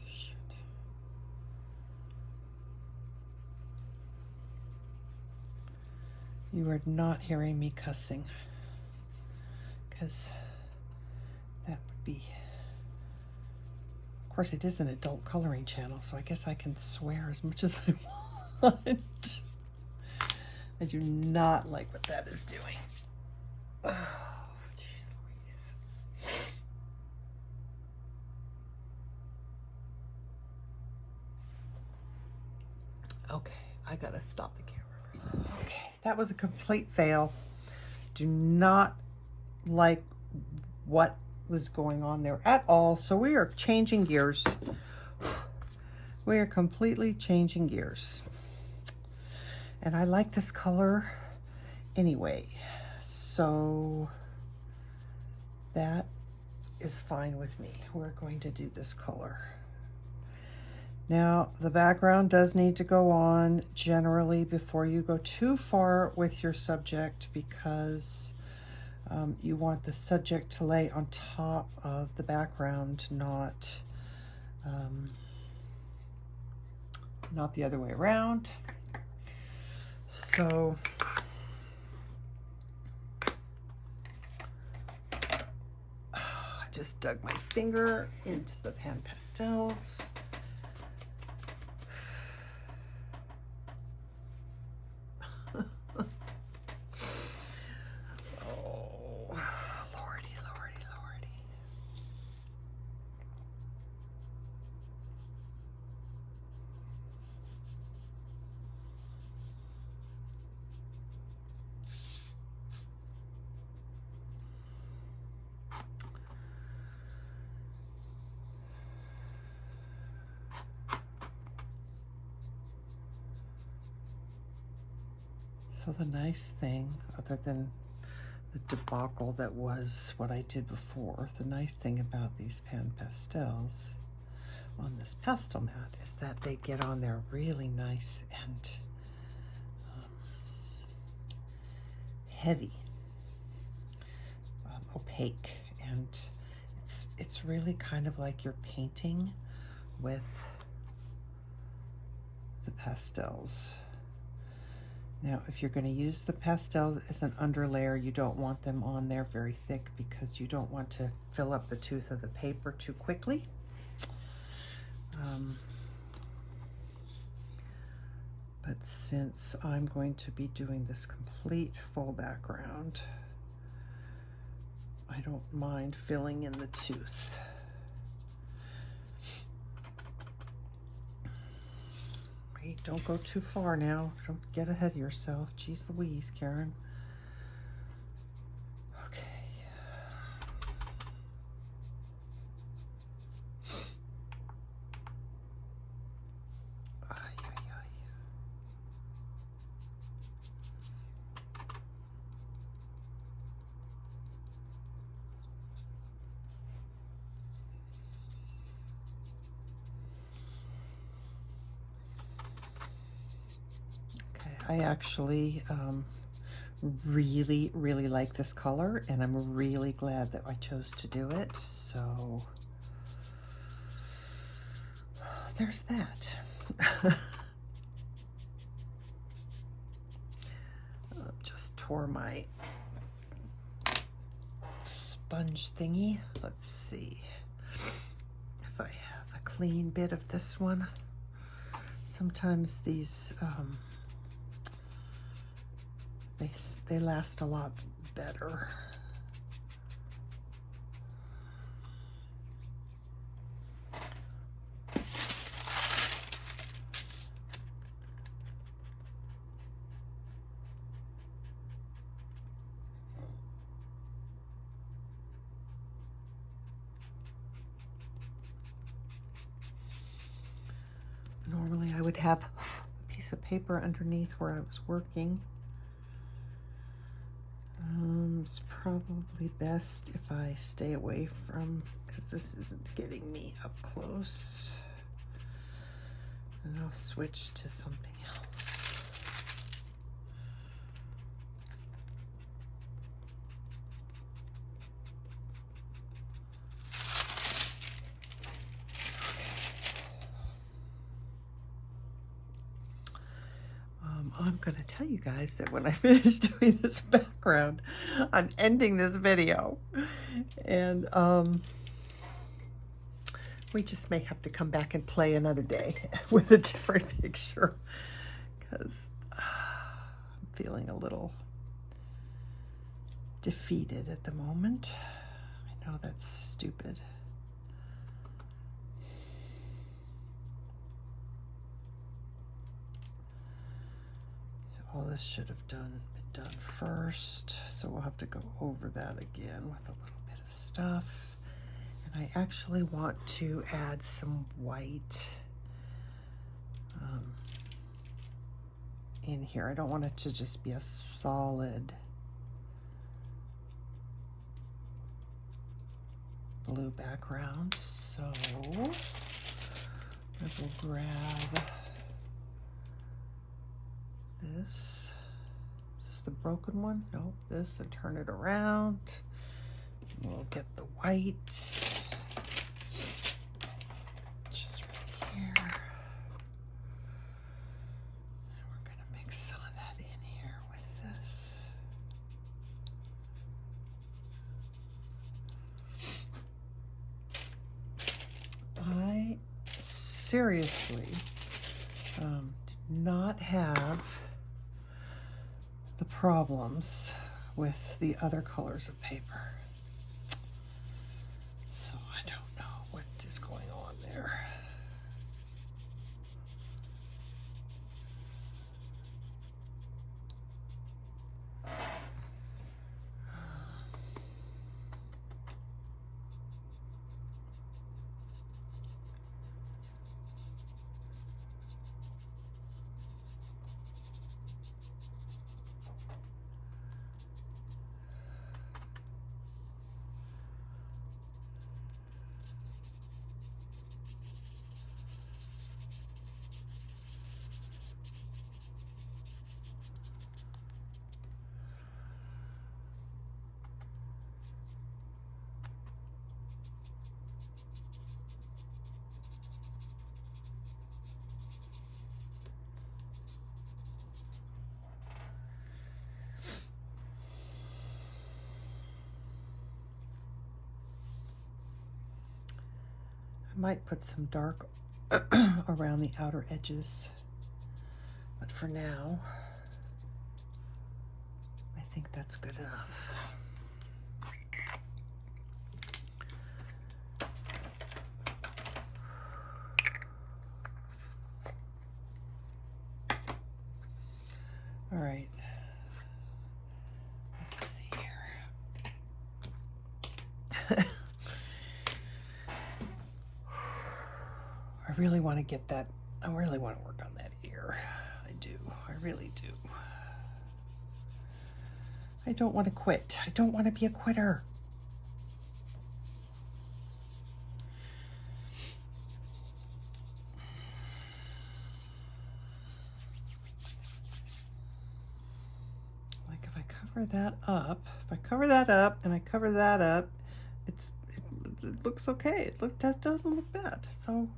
Shit. You are not hearing me cussing, because that would be, of course it is an adult coloring channel, so I guess I can swear as much as I want. I do not like what that is doing. Oh, jeez Louise. Okay, I gotta stop the camera for a second. Okay, that was a complete fail. Do not like what was going on there at all. So we are changing gears. We are completely changing gears. And I like this color anyway. So that is fine with me. We're going to do this color. Now, the background does need to go on generally before you go too far with your subject, because you want the subject to lay on top of the background, not the other way around. So I just dug my finger into the PanPastels. So the nice thing, other than the debacle that was what I did before, the nice thing about these PanPastels on this pastel mat is that they get on there really nice and heavy, opaque, and it's really kind of like you're painting with the pastels. Now, if you're going to use the pastels as an underlayer, you don't want them on there very thick, because you don't want to fill up the tooth of the paper too quickly. But since I'm going to be doing this complete full background, I don't mind filling in the tooth. Don't go too far now. Don't get ahead of yourself. Jeez Louise, Karen. Okay. Ay, ay, ay. I actually really like this color, and I'm really glad that I chose to do it. So there's that. Just tore my sponge thingy. Let's see if I have a clean bit of this one. Sometimes these they last a lot better. Normally I would have a piece of paper underneath where I was working. It's probably best if I stay away from, because this isn't getting me up close. And I'll switch to something else. I'm going to tell you guys that when I finish doing this background, I'm ending this video. And we just may have to come back and play another day with a different picture, because I'm feeling a little defeated at the moment. I know that's stupid. So all this should have been done first. So we'll have to go over that again with a little bit of stuff. And I actually want to add some white in here. I don't want it to just be a solid blue background. So I will grab this. Is this the broken one? No, this, and turn it around. We'll get the white just right here. And we're going to mix some of that in here with this. I seriously did not have the problems with the other colors of paper. So I don't know what is going on there. I might put some dark around the outer edges, but for now, I think that's good enough. All right, let's see here. I really want to get that, I really want to work on that ear. I do, I really do. I don't want to quit. I don't want to be a quitter. Like if I cover that up, and I cover that up, it looks okay. It doesn't look bad. So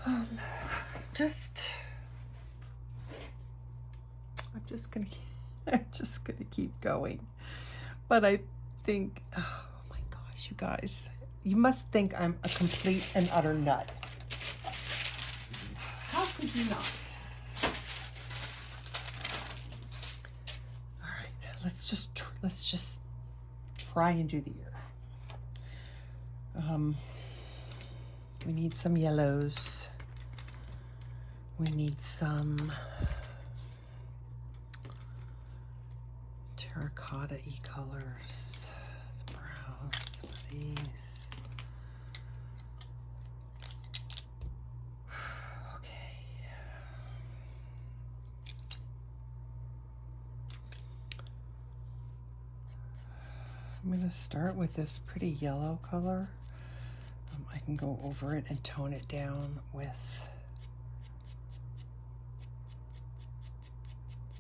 I'm just gonna keep going. But I think, oh my gosh, you guys, you must think I'm a complete and utter nut. How could you not? All right, let's just try and do the ear. We need some yellows. We need some terracotta-y colors, some browns, some of these. Okay. I'm going to start with this pretty yellow color. I can go over it and tone it down with,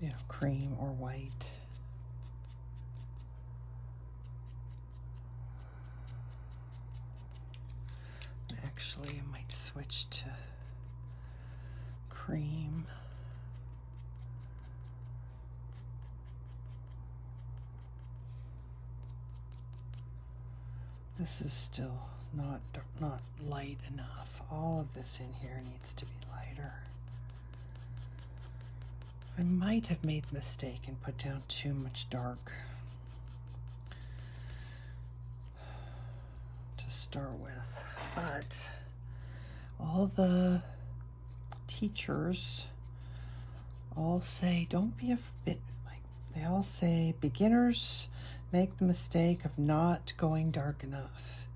you know, cream or white. Actually, I might switch to cream. this is still not light enough. All of this in here needs to be lighter. I might have made the mistake and put down too much dark to start with, but all the teachers all say don't be a bit like, they all say beginners make the mistake of not going dark enough.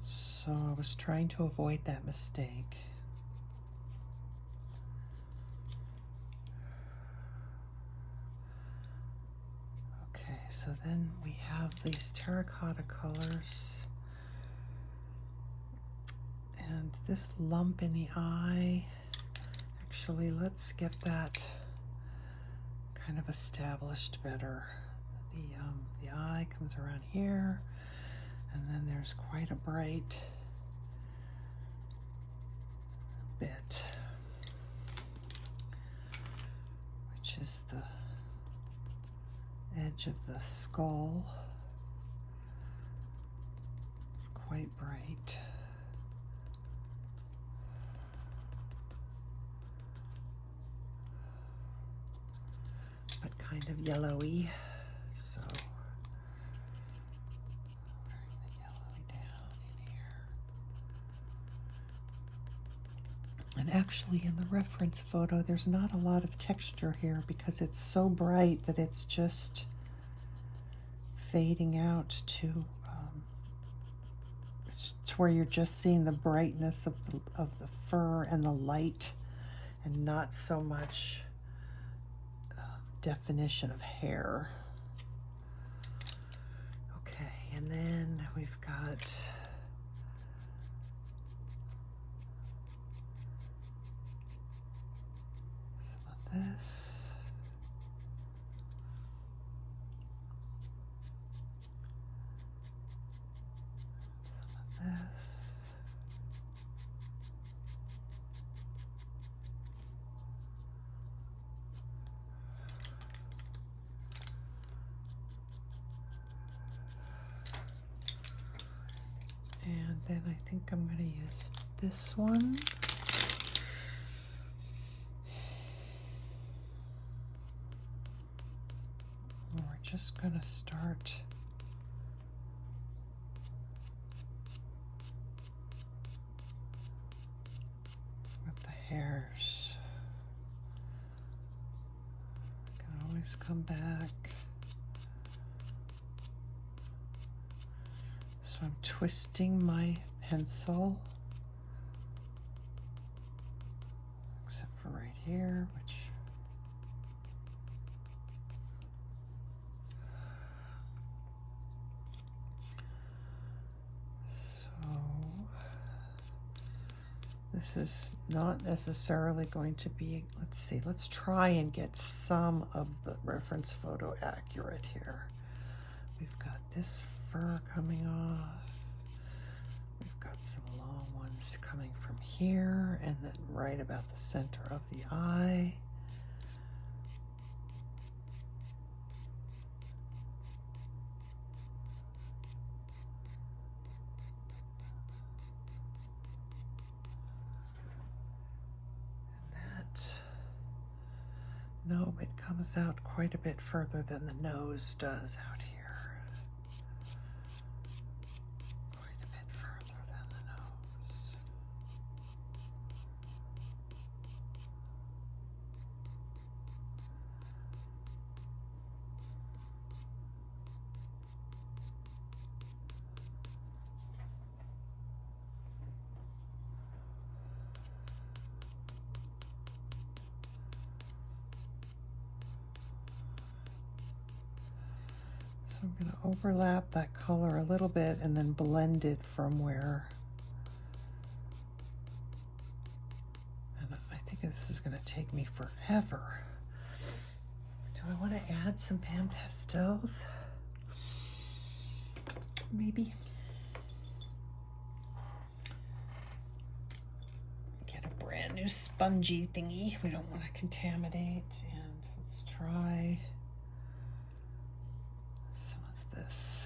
So I was trying to avoid that mistake. Okay, so then we have these terracotta colors. And this lump in the eye, actually, let's get that kind of established better. The eye comes around here, and then there's quite a bright bit, which is the edge of the skull. Quite bright. But kind of yellowy, so bring the yellow down in here. And actually in the reference photo, there's not a lot of texture here because it's so bright that it's just fading out to where you're just seeing the brightness of the fur and the light, and not so much definition of hair. Okay, and then we've got some of this. Some of this. And then I think I'm going to use this one. And we're just going to start with the hairs. I can always come back. So I'm twisting my pencil, except for right here, which so this is not necessarily going to be, let's see, let's try and get some of the reference photo accurate here. We've got this fur coming off. We've got some long ones coming from here and then right about the center of the eye. And that, no, it comes out quite a bit further than the nose does out here. I'm going to overlap that color a little bit and then blend it from where, and I think this is going to take me forever. Do I want to add some PanPastels? Maybe. Get a brand new spongy thingy. We don't want to contaminate, and let's try this.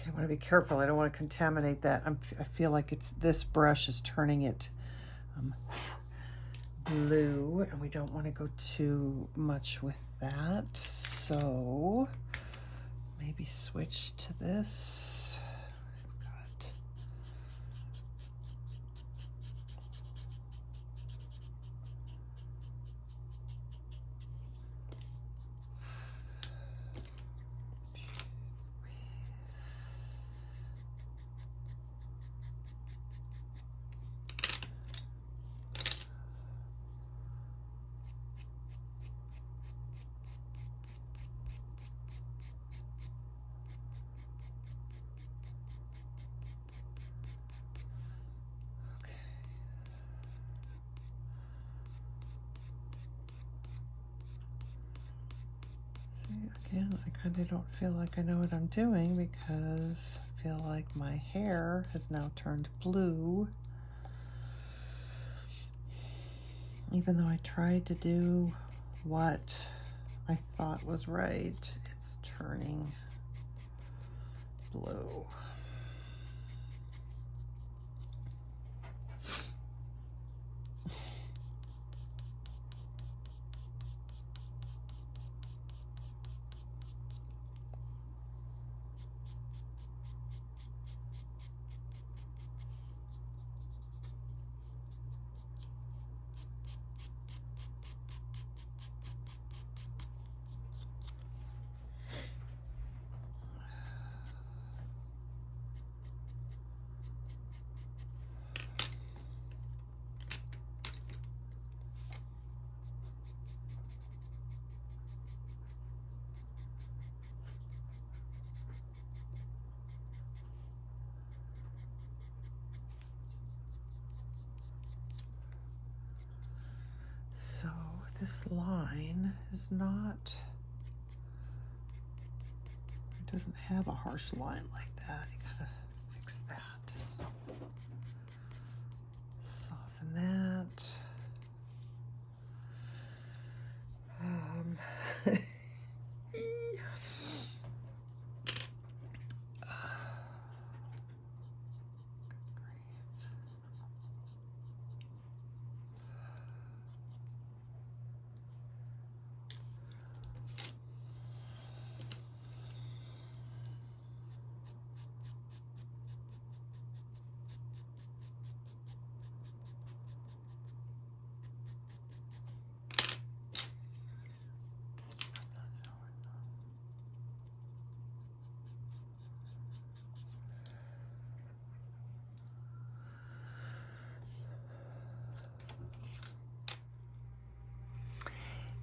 Okay, I want to be careful. I don't want to contaminate that. I feel like this brush is turning it blue, and we don't want to go too much with that. So maybe switch to this. Got Again, I kind of don't feel like I know what I'm doing because I feel like my hair has now turned blue. Even though I tried to do what I thought was right, it's turning blue. So this line is not, it doesn't have a harsh line like that. You gotta fix that. So soften that.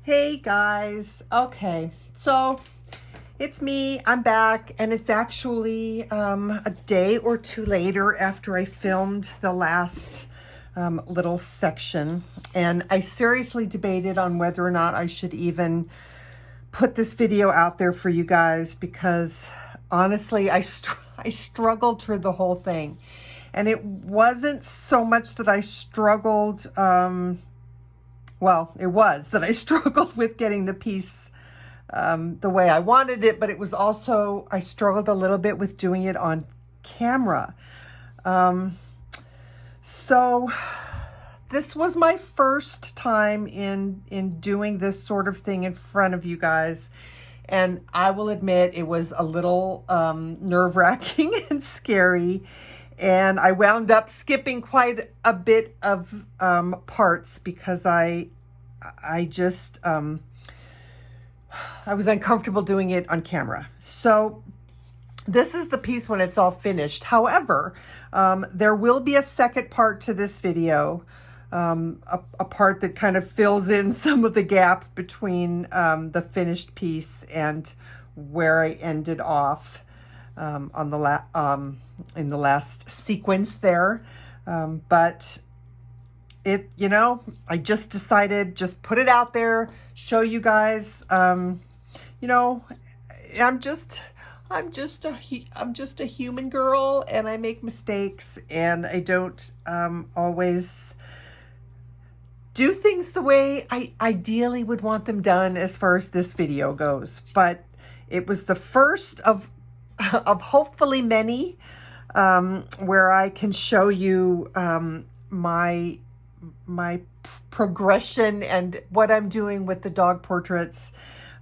Hey guys, okay, so it's me, I'm back, and it's actually a day or two later after I filmed the last little section, and I seriously debated on whether or not I should even put this video out there for you guys, because honestly, I struggled through the whole thing, and it wasn't so much that I struggled, well, it was that I struggled with getting the piece the way I wanted it, but it was also, I struggled a little bit with doing it on camera. So this was my first time in doing this sort of thing in front of you guys. And I will admit it was a little nerve-wracking and scary. And I wound up skipping quite a bit of parts because I was uncomfortable doing it on camera. So this is the piece when it's all finished. However, there will be a second part to this video, a part that kind of fills in some of the gap between the finished piece and where I ended off on the in the last sequence there. But it, you know, I just decided, just put it out there, show you guys, you know, I'm just a human girl, and I make mistakes, and I don't always do things the way I ideally would want them done as far as this video goes. But it was the first of of hopefully many, where I can show you my progression and what I'm doing with the dog portraits,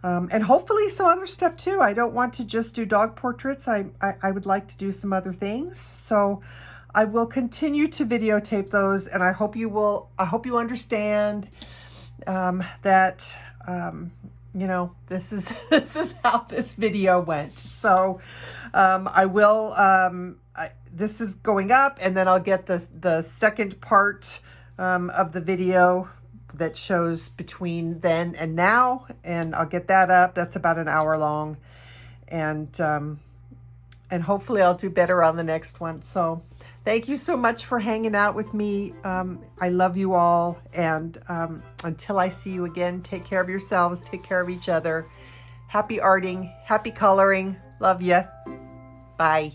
and hopefully some other stuff too. I don't want to just do dog portraits. I would like to do some other things. So I will continue to videotape those, and I hope you understand that you know, this is how this video went. So I will this is going up, and then I'll get the second part of the video that shows between then and now, and I'll get that up. That's about an hour long, and hopefully I'll do better on the next one. So thank you so much for hanging out with me. I love you all, and until I see you again, take care of yourselves, take care of each other. Happy arting, happy coloring. Love ya. Bye.